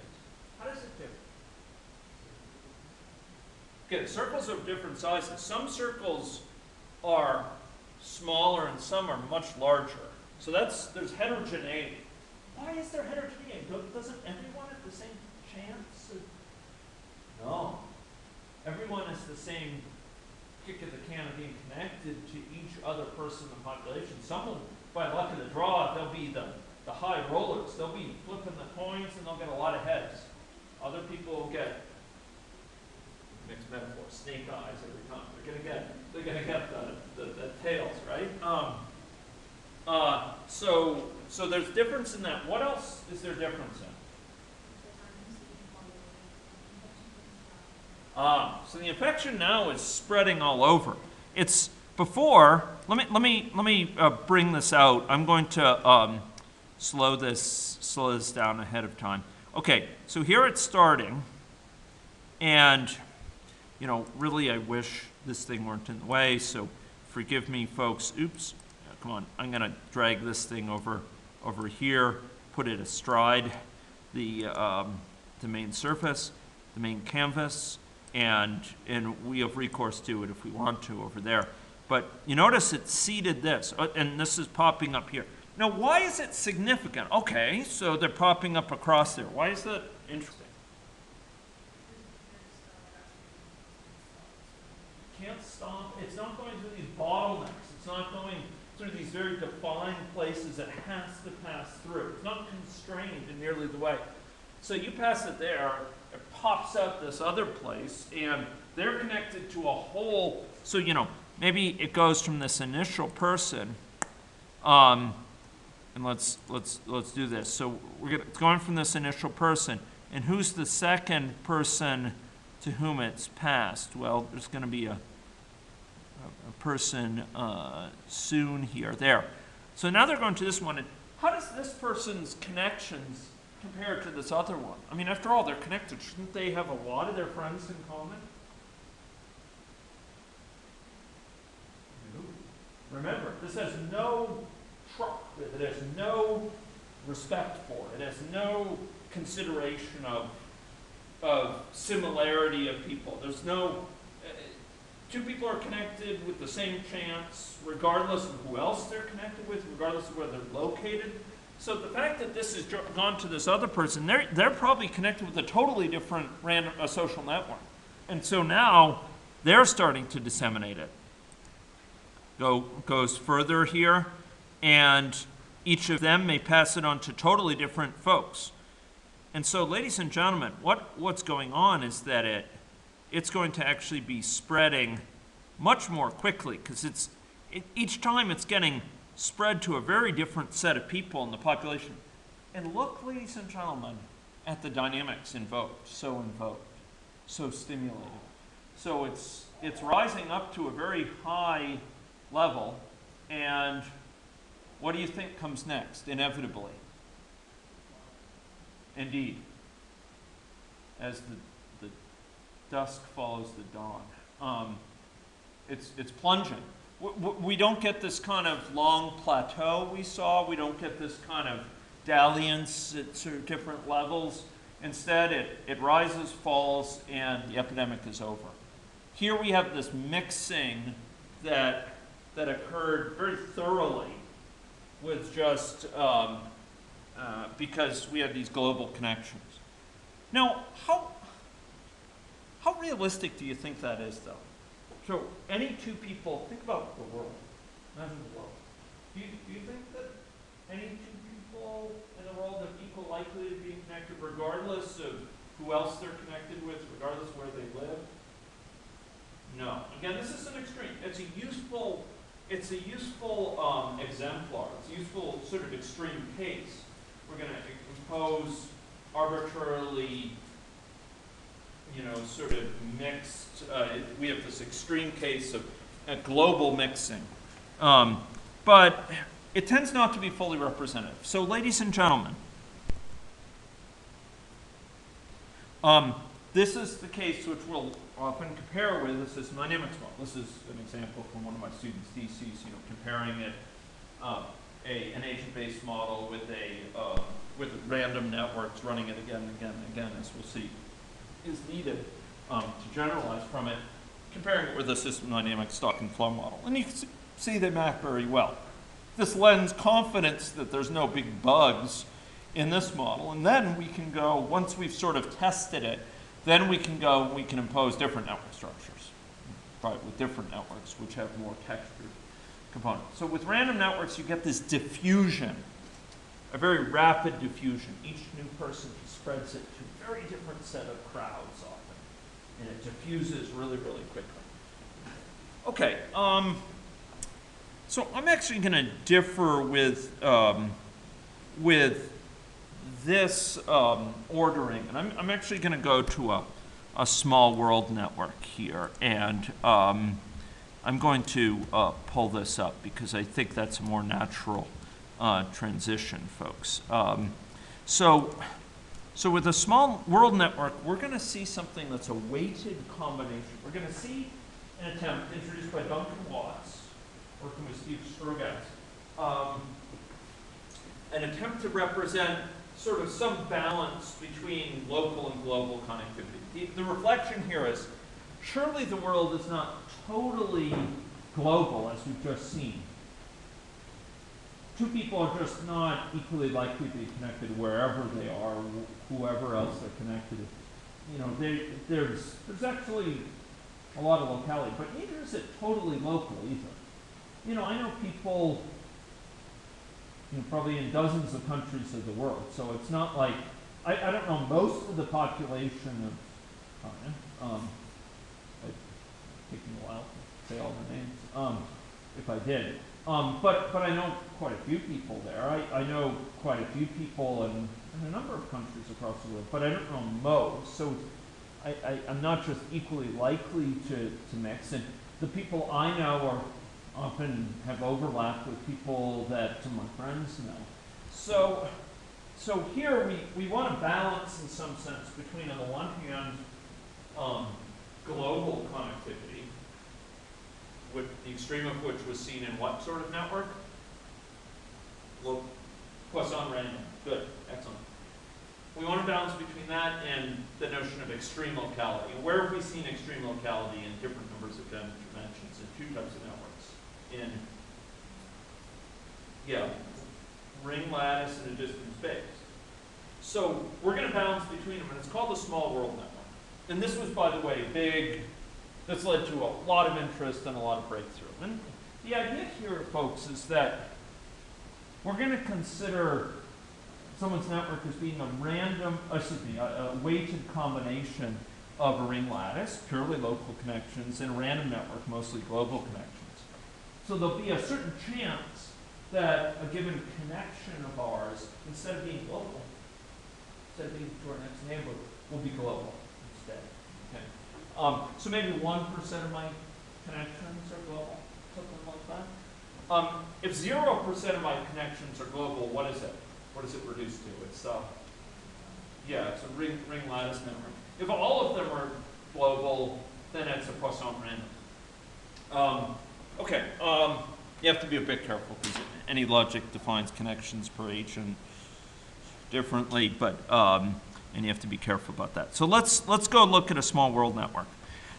How does it differ? Okay, the circles are of different sizes. Some circles are smaller and some are much larger. So there's heterogeneity. Why is there heterogeneity? Doesn't everyone have the same chance? No. Everyone has the same kick of the can of being connected to each other person in the population. Some will, by luck of the draw, they'll be the high rollers. They'll be flipping the coins and they'll get a lot of heads. Other people will get, mixed metaphor, snake eyes every time. They're gonna get the tails, right? So there's difference in that. What else is there difference in? So the infection now is spreading all over. It's before. Let me bring this out. I'm going to slow this down ahead of time. Okay, so here it's starting, and really I wish this thing weren't in the way. So forgive me, folks. Oops. Come on. I'm going to drag this thing over here, put it astride the main surface, the main canvas. And we have recourse to it if we want to over there. But you notice it seeded this, and this is popping up here. Now, why is it significant? Okay, so they're popping up across there. Why is that interesting? You can't stop. It's not going through these bottlenecks. It's not going through these very defined places it has to pass through. It's not constrained in nearly the way. So you pass it there, it pops out this other place, and they're connected to a whole. So maybe it goes from this initial person, and let's do this. So it's going from this initial person, and who's the second person to whom it's passed? Well, there's going to be a person soon here. There. So now they're going to this one, and how does this person's connections compared to this other one? I mean, after all, they're connected. Shouldn't they have a lot of their friends in common? No. Remember, this has no truck with it. It has no respect for. It has no consideration of similarity of people. There's no, two people are connected with the same chance, regardless of who else they're connected with, regardless of where they're located. So the fact that this has gone to this other person, they're probably connected with a totally different random social network. And so now they're starting to disseminate it. Goes further here, and each of them may pass it on to totally different folks. And so, ladies and gentlemen, what's going on is that it's going to actually be spreading much more quickly, because each time it's getting spread to a very different set of people in the population. And look, ladies and gentlemen, at the dynamics invoked, so stimulated. So it's rising up to a very high level, and what do you think comes next, inevitably? Indeed, as the dusk follows the dawn, it's plunging. We don't get this kind of long plateau we saw. We don't get this kind of dalliance at sort of different levels. Instead, it rises, falls, and the epidemic is over. Here we have this mixing that occurred very thoroughly with just because we have these global connections. Now, how realistic do you think that is, though? So any two people, think about the world. Imagine the world. Do you think that any two people in the world are equal likely to be connected regardless of who else they're connected with, regardless of where they live? No. Again, this is an extreme. It's a useful exemplar. It's a useful sort of extreme case. We're going to impose arbitrarily, sort of mixed. We have this extreme case of global mixing, but it tends not to be fully representative. So, ladies and gentlemen, this is the case which we'll often compare with the system dynamics model. This is an example from one of my students' theses, comparing it, an agent-based model with random networks, running it again and again and again, as we'll see, is needed to generalize from it, comparing it with a system dynamics stock and flow model. And you can see they map very well. This lends confidence that there's no big bugs in this model, and then we can go, once we've sort of tested it, then we can impose different network structures, right, with different networks which have more textured components. So with random networks, you get this diffusion, a very rapid diffusion. Each new person spreads it to a very different set of crowds often, and it diffuses really, really quickly. Okay, so I'm actually going to differ with this ordering, and I'm actually going to go to a small world network here, and I'm going to pull this up because I think that's a more natural transition, folks. So with a small world network, we're going to see something that's a weighted combination. We're going to see an attempt introduced by Duncan Watts, working with Steve Strogatz, an attempt to represent sort of some balance between local and global connectivity. The reflection here is, surely the world is not totally global, as we've just seen. Two people are just not equally likely to be connected wherever they are, whoever else they're connected. There's actually a lot of locality, but neither is it totally local either. I know people probably in dozens of countries of the world. So it's not like, I don't know most of the population of China. It's taking a while to say all the names, if I did. But I know quite a few people there. I know quite a few people in a number of countries across the world, but I don't know most. So I'm not just equally likely to mix. And the people I know are often have overlap with people that some of my friends know. So here we want to balance in some sense between, on the one hand, global connectivity, with the extreme of which was seen in what sort of network? Poisson random. Good, excellent. We want to balance between that and the notion of extreme locality. And where have we seen extreme locality in different numbers of dimensions in two types of networks? In, yeah, ring lattice and a distant space. So we're going to balance between them, and it's called the small world network. And this was, by the way, big. This led to a lot of interest and a lot of breakthrough. And the idea here, folks, is that we're going to consider someone's network as being a weighted combination of a ring lattice, purely local connections, and a random network, mostly global connections. So there'll be a certain chance that a given connection of ours, instead of being global, instead of being to our next neighbor, will be global instead. Okay. So maybe 1% of my connections are global, something like that. If 0% of my connections are global, what is it? What does it reduce to? It's yeah, it's a ring lattice network. If all of them are global, then it's a Poisson random. Okay, you have to be a bit careful because AnyLogic defines connections per agent differently, but and you have to be careful about that. So let's go look at a small world network.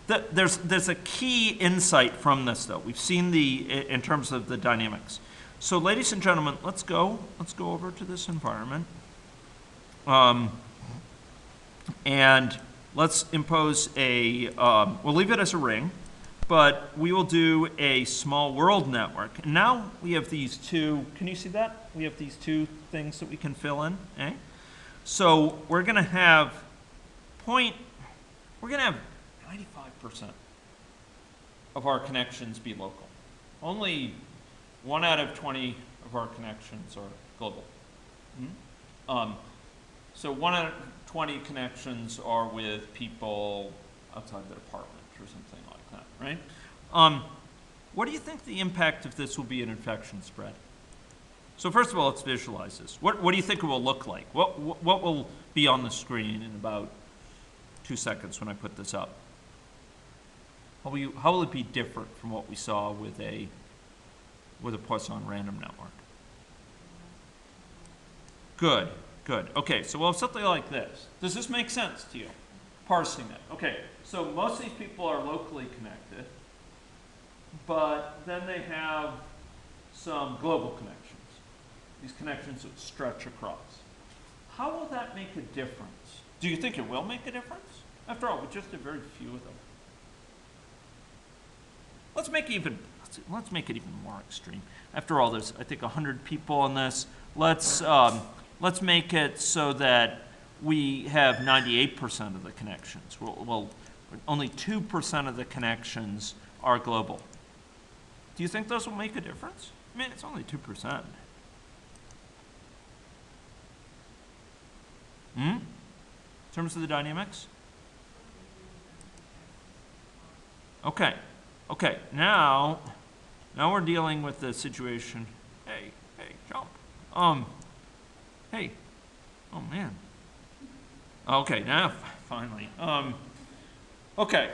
There's a key insight from this, though. We've seen in terms of the dynamics. So, ladies and gentlemen, let's go over to this environment, and let's impose a. We'll leave it as a ring, but we will do a small world network. And now we have these two. Can you see that? We have these two things that we can fill in. Eh? So we're going to have 95% of our connections be local. Only 1 out of 20 of our connections are global. So 1 out of 20 connections are with people outside the department or something like that, right? What do you think the impact of this will be in infection spread? So first of all, let's visualize this. What do you think it will look like? What will be on the screen in about 2 seconds when I put this up? How will it be different from what we saw with a Poisson random network? Good, good. Okay, so we'll have something like this. Does this make sense to you? Parsing it. Okay, so most of these people are locally connected, but then they have some global connections. These connections that stretch across. How will that make a difference? Do you think it will make a difference? After all, we just did very few of them. Let's make it even more extreme. After all, there's I think 100 people on this. Let's make it so that we have 98% of the connections. Well, only 2% of the connections are global. Do you think those will make a difference? I mean, it's only 2%. In terms of the dynamics? Okay. Okay, now we're dealing with the situation. Hey, jump. Hey. Oh man. Okay, now finally. Okay.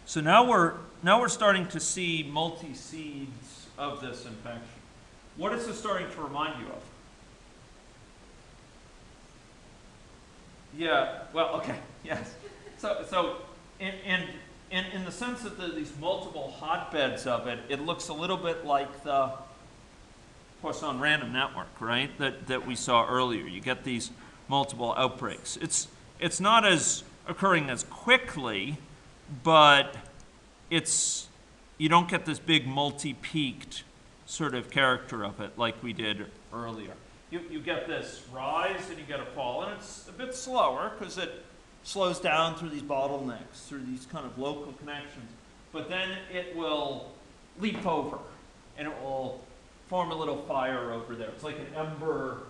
So now we're starting to see multi-seeds of this infection. What is this starting to remind you of? Yeah. Well. Okay. Yes. So in the sense that these multiple hotbeds of it, it looks a little bit like the Poisson random network, right? That we saw earlier. You get these multiple outbreaks. It's not as occurring as quickly, but you don't get this big multi-peaked sort of character of it like we did earlier. You get this rise and you get a fall, and it's a bit slower because it slows down through these bottlenecks, through these kind of local connections. But then it will leap over, and it will form a little fire over there. It's like an ember,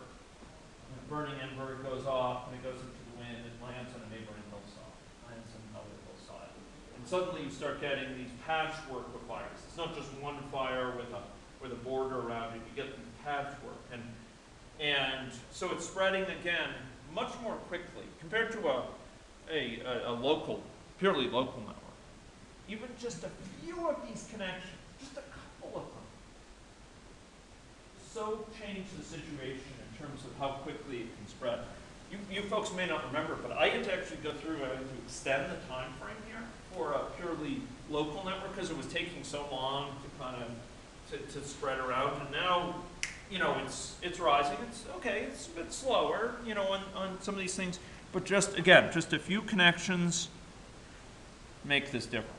a burning ember. It goes off, and it goes into the wind, and lands on a neighboring hillside, lands on another hillside. And suddenly you start getting these patchwork of fires. It's not just one fire with a border around it. You get these patchwork. And so it's spreading again much more quickly compared to a local, purely local network. Even just a few of these connections, just a couple of them, so change the situation in terms of how quickly it can spread. You folks may not remember, but I had to actually go through, I had to extend the time frame here for a purely local network because it was taking so long to kind of to spread around. And now, you know, it's rising. It's okay. It's a bit slower, you know, on some of these things. But just again, just a few connections make this difference.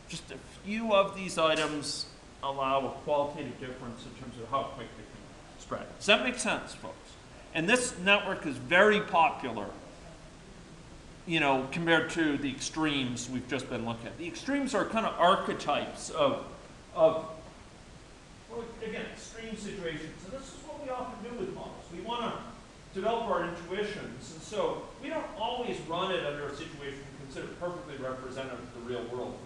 Just a few of these items allow a qualitative difference in terms of how quick it can spread. Does that make sense, folks? And this network is very popular, you know, compared to the extremes we've just been looking at. The extremes are kind of archetypes of well, again, extreme situations. And this is what we often do with models. We want to develop our intuitions, and so we don't always run it under a situation considered perfectly representative of the real world.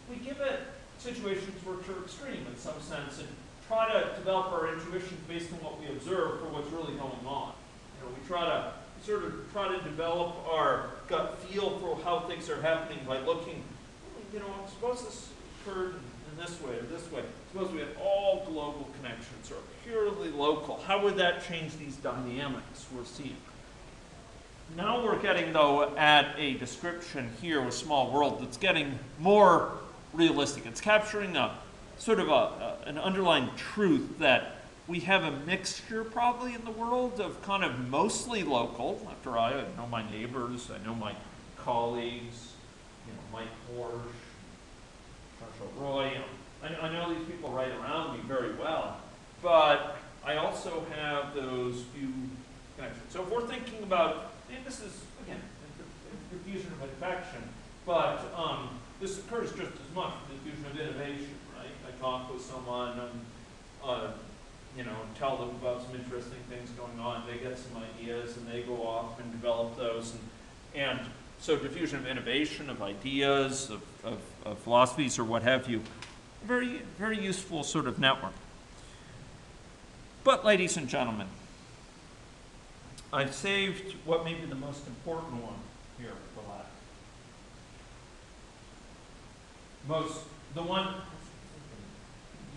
We give it situations which are extreme in some sense and try to develop our intuitions based on what we observe for what's really going on. You know, we sort of try to develop our gut feel for how things are happening by looking, you know, suppose this occurred in this way or this way. Suppose we had all global connections or purely local. How would that change these dynamics we're seeing? Now we're getting, though, at a description here with small world that's getting more realistic. It's capturing a sort of an underlying truth that we have a mixture probably in the world of kind of mostly local. After I know my neighbors, I know my colleagues, you know, Mike Horsch, Marshall Roy. You know, I know these people right around me very well, but I also have those few connections. So if we're thinking about, and this is, again, diffusion of infection, but this occurs just as much with the diffusion of innovation, right? I talk with someone and, you know, and tell them about some interesting things going on. They get some ideas and they go off and develop those. And so diffusion of innovation, of ideas, of philosophies or what have you, very, very useful sort of network. But ladies and gentlemen, I've saved what may be the most important one here for last. The one,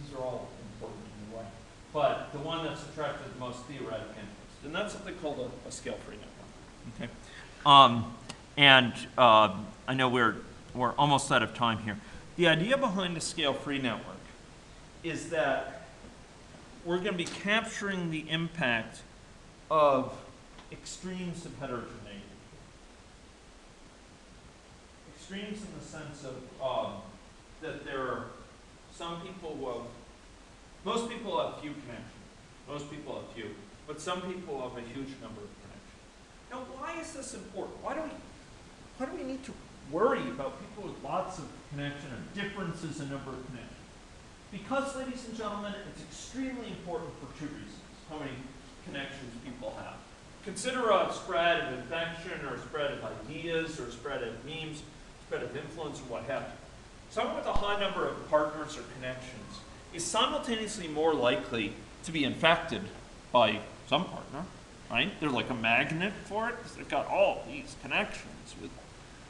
these are all important in a way, but the one that's attracted the most theoretic interest, and that's something called a scale-free network. Okay, I know we're almost out of time here. The idea behind a scale-free network is that we're going to be capturing the impact of extremes of heterogeneity. Extremes in the sense of that there are some people who have, most people have few connections. Most people have few, but some people have a huge number of connections. Now, why is this important? Why do we need to worry about people with lots of connection or differences in number of connections? Because, ladies and gentlemen, it's extremely important for two reasons, how many connections people have. Consider a spread of infection or a spread of ideas or a spread of memes, spread of influence or what have you. Someone with a high number of partners or connections is simultaneously more likely to be infected by some partner, right? They're like a magnet for it because they've got all these connections.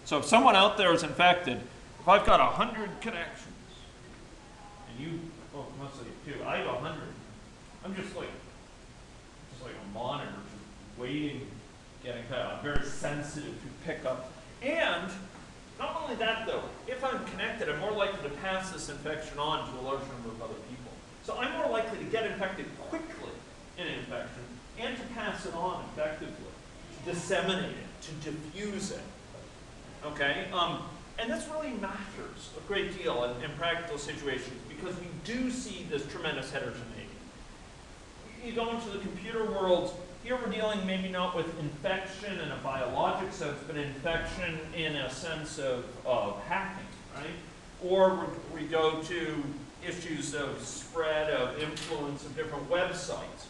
So if someone out there is infected, if I've got 100 connections, and you, well, mostly two, I have 100, I'm just like a monitor, just waiting, getting fed. I'm very sensitive to pick up. And not only that, though, if I'm connected, I'm more likely to pass this infection on to a large number of other people. So I'm more likely to get infected quickly in an infection and to pass it on effectively, to disseminate it, to diffuse it. Okay? And this really matters a great deal in practical situations because we do see this tremendous heterogeneity. You go into the computer world, here we're dealing maybe not with infection in a biologic sense, but infection in a sense of hacking, right? Or we go to issues of spread of influence of different websites.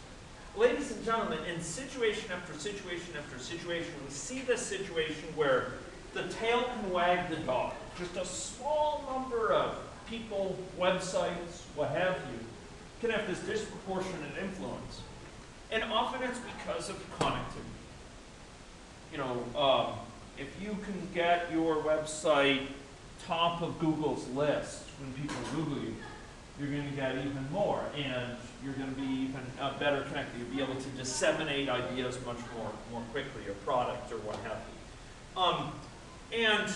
Ladies and gentlemen, in situation after situation after situation, we see this situation where the tail can wag the dog. Just a small number of people, websites, what have you, can have this disproportionate influence. And often it's because of connectivity. You know, if you can get your website top of Google's list when people Google you, you're going to get even more, and you're going to be even better connected. You'll be able to disseminate ideas much more quickly, or product, or what have you. And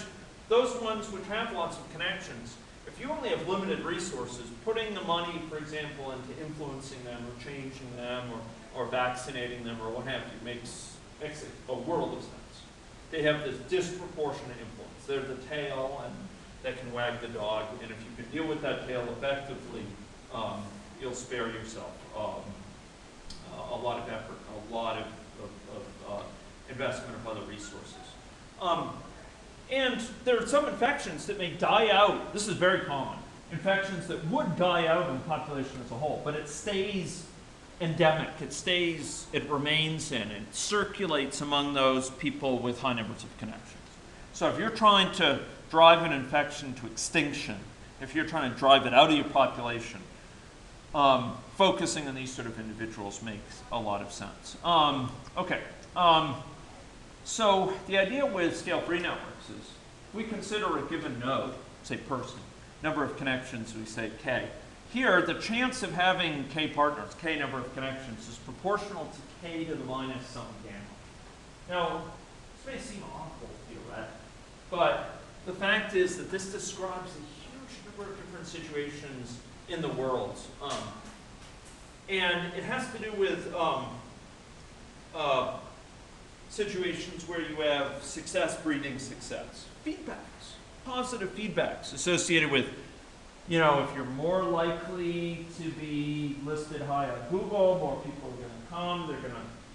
those ones which have lots of connections, if you only have limited resources, putting the money, for example, into influencing them, or changing them, or vaccinating them, or what have you, makes a world of sense. They have this disproportionate influence. They're the tail, and that can wag the dog, and if you can deal with that tail effectively, you'll spare yourself a lot of effort, a lot of investment of other resources. And there are some infections that may die out. This is very common. Infections that would die out in the population as a whole, but it stays endemic. It remains in, it circulates among those people with high numbers of connections. So if you're trying to drive an infection to extinction, if you're trying to drive it out of your population, focusing on these sort of individuals makes a lot of sense. Okay. So the idea with scale-free networks is we consider a given node, say person, number of connections, we say k. Here, the chance of having k partners, k number of connections, is proportional to k to the minus some gamma. Now, this may seem awful theoretically, but the fact is that this describes a huge number of different situations in the world. And it has to do with situations where you have success breeding success. Feedbacks, positive feedbacks associated with, you know, if you're more likely to be listed high on Google, more people are going to come,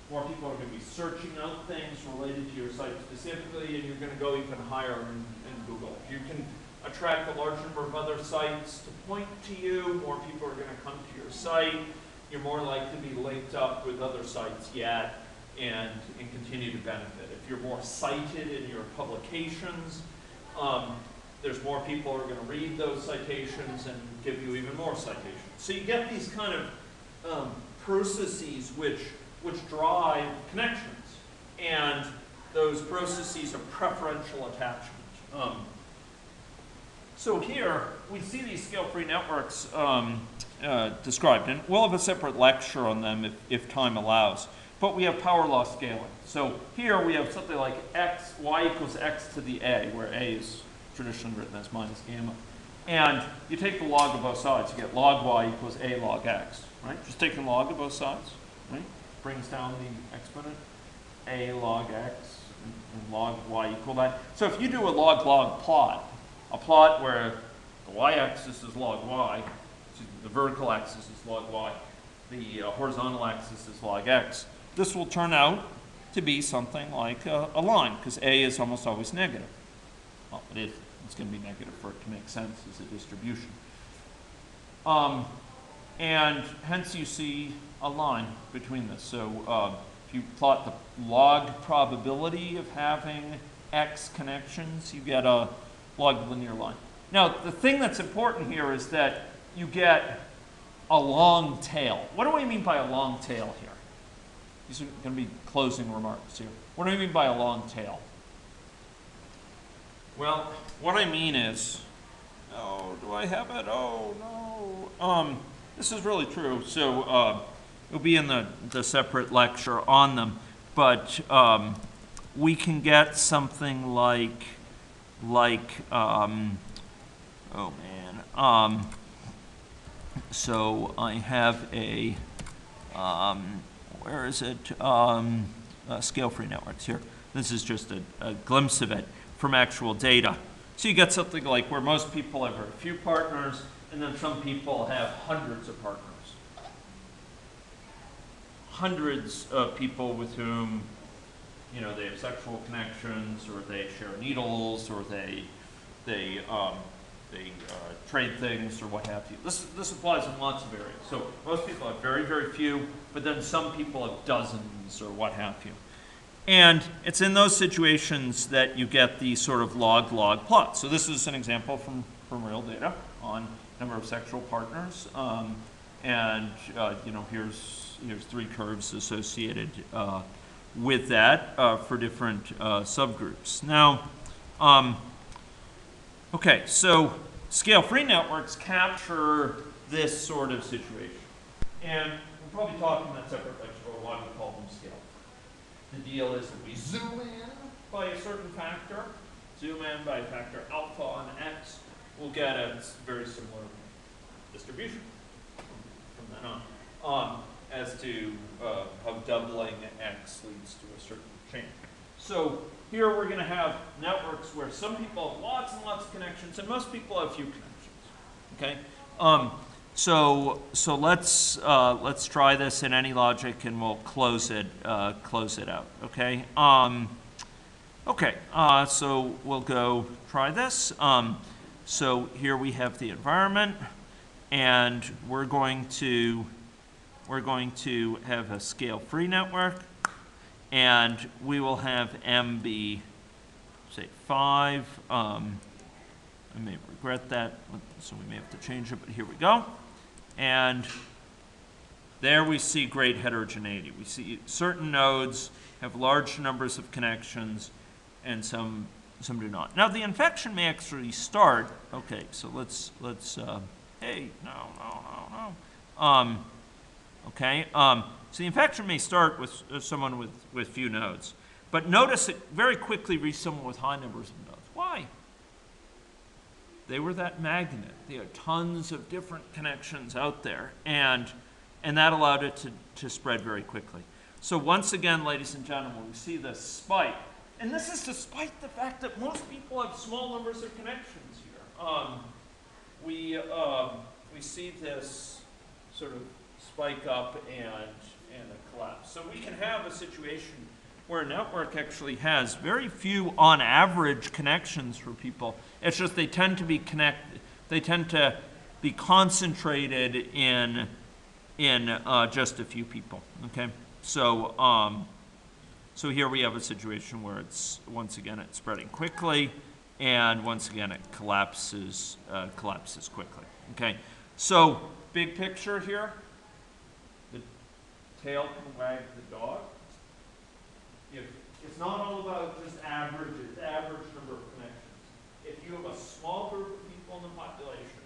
more people are going to be searching out things related to your site specifically, and you're going to go even higher in Google. If you can attract a large number of other sites to point to you, more people are going to come to your site, you're more likely to be linked up with other sites yet, and continue to benefit. If you're more cited in your publications, there's more people who are going to read those citations and give you even more citations. So you get these kind of processes which drive connections, and those processes of preferential attachment. So here we see these scale-free networks described, and we'll have a separate lecture on them if time allows. But we have power law scaling. So here we have something like y equals x to the a, where a is traditionally written as minus gamma. And you take the log of both sides. You get log y equals a log x, right? Just taking log of both sides, right? Brings down the exponent, a log x, and log y equal that. So if you do a log-log plot, a plot where the y-axis is log y, the vertical axis is log y, the horizontal axis is log x, this will turn out to be something like a line, because a is almost always negative. Well, it's going to be negative for it to make sense as a distribution. And hence you see a line between this. So if you plot the log probability of having x connections, you get a log linear line. Now, the thing that's important here is that you get a long tail. What do I mean by a long tail here? These are going to be closing remarks here. What do I mean by a long tail? Well, what I mean is, oh, do I have it? Oh, no. This is really true. So it'll be in the separate lecture on them. But we can get something like oh, man. So I have a, where is it? Scale-free networks here. This is just a glimpse of it from actual data. So you get something like where most people have very few partners, and then some people have hundreds of partners. Hundreds of people with whom, you know, they have sexual connections, or they share needles, or they trade things, or what have you. This applies in lots of areas. So most people have very, very few, but then some people have dozens, or what have you. And it's in those situations that you get these sort of log-log plots. So this is an example from real data on number of sexual partners. And you know, here's 3 curves associated with that for different subgroups. Now, okay, so scale-free networks capture this sort of situation. And we'll probably talk in that separate lecture about why we call them scale. The deal is that we zoom in by a certain factor, zoom in by a factor alpha on x, we'll get a very similar distribution from then on, as to how doubling x leads to a certain change. So here we're going to have networks where some people have lots and lots of connections, and most people have few connections. Okay. So let's try this in AnyLogic, and we'll close it out. Okay. Okay. So we'll go try this. So here we have the environment, and we're going to have a scale-free network, and we will have M be, say, 5. I may regret that, so we may have to change it, but here we go. And there we see great heterogeneity. We see certain nodes have large numbers of connections, and some do not. Now the infection may actually start. Okay, so let's hey, no. Okay, so the infection may start with someone with few nodes, but notice it very quickly reached someone with high numbers of nodes. Why? They were that magnet. They had tons of different connections out there, and that allowed it to spread very quickly. So once again, ladies and gentlemen, we see this spike. And this is despite the fact that most people have small numbers of connections here. We see this sort of spike up and a collapse. So we can have a situation where a network actually has very few, on average, connections for people. It's just they tend to be concentrated in just a few people. Okay, so so here we have a situation where it's once again it's spreading quickly, and once again it collapses quickly. Okay, so big picture here. The tail can wag the dog. It's not all about just averages, average number of connections. If you have a small group of people in the population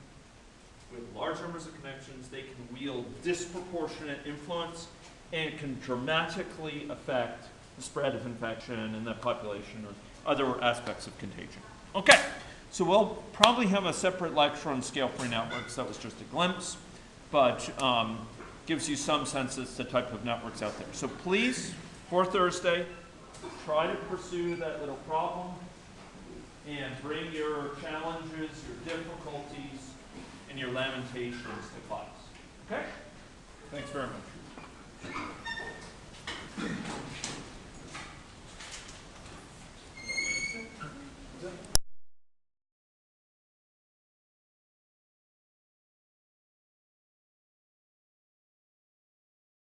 with large numbers of connections, they can wield disproportionate influence and can dramatically affect the spread of infection in that population or other aspects of contagion. Okay, so we'll probably have a separate lecture on scale-free networks. That was just a glimpse, but gives you some sense as to the type of networks out there. So please, for Thursday, try to pursue that little problem and bring your challenges, your difficulties, and your lamentations to class. Okay? Thanks very much.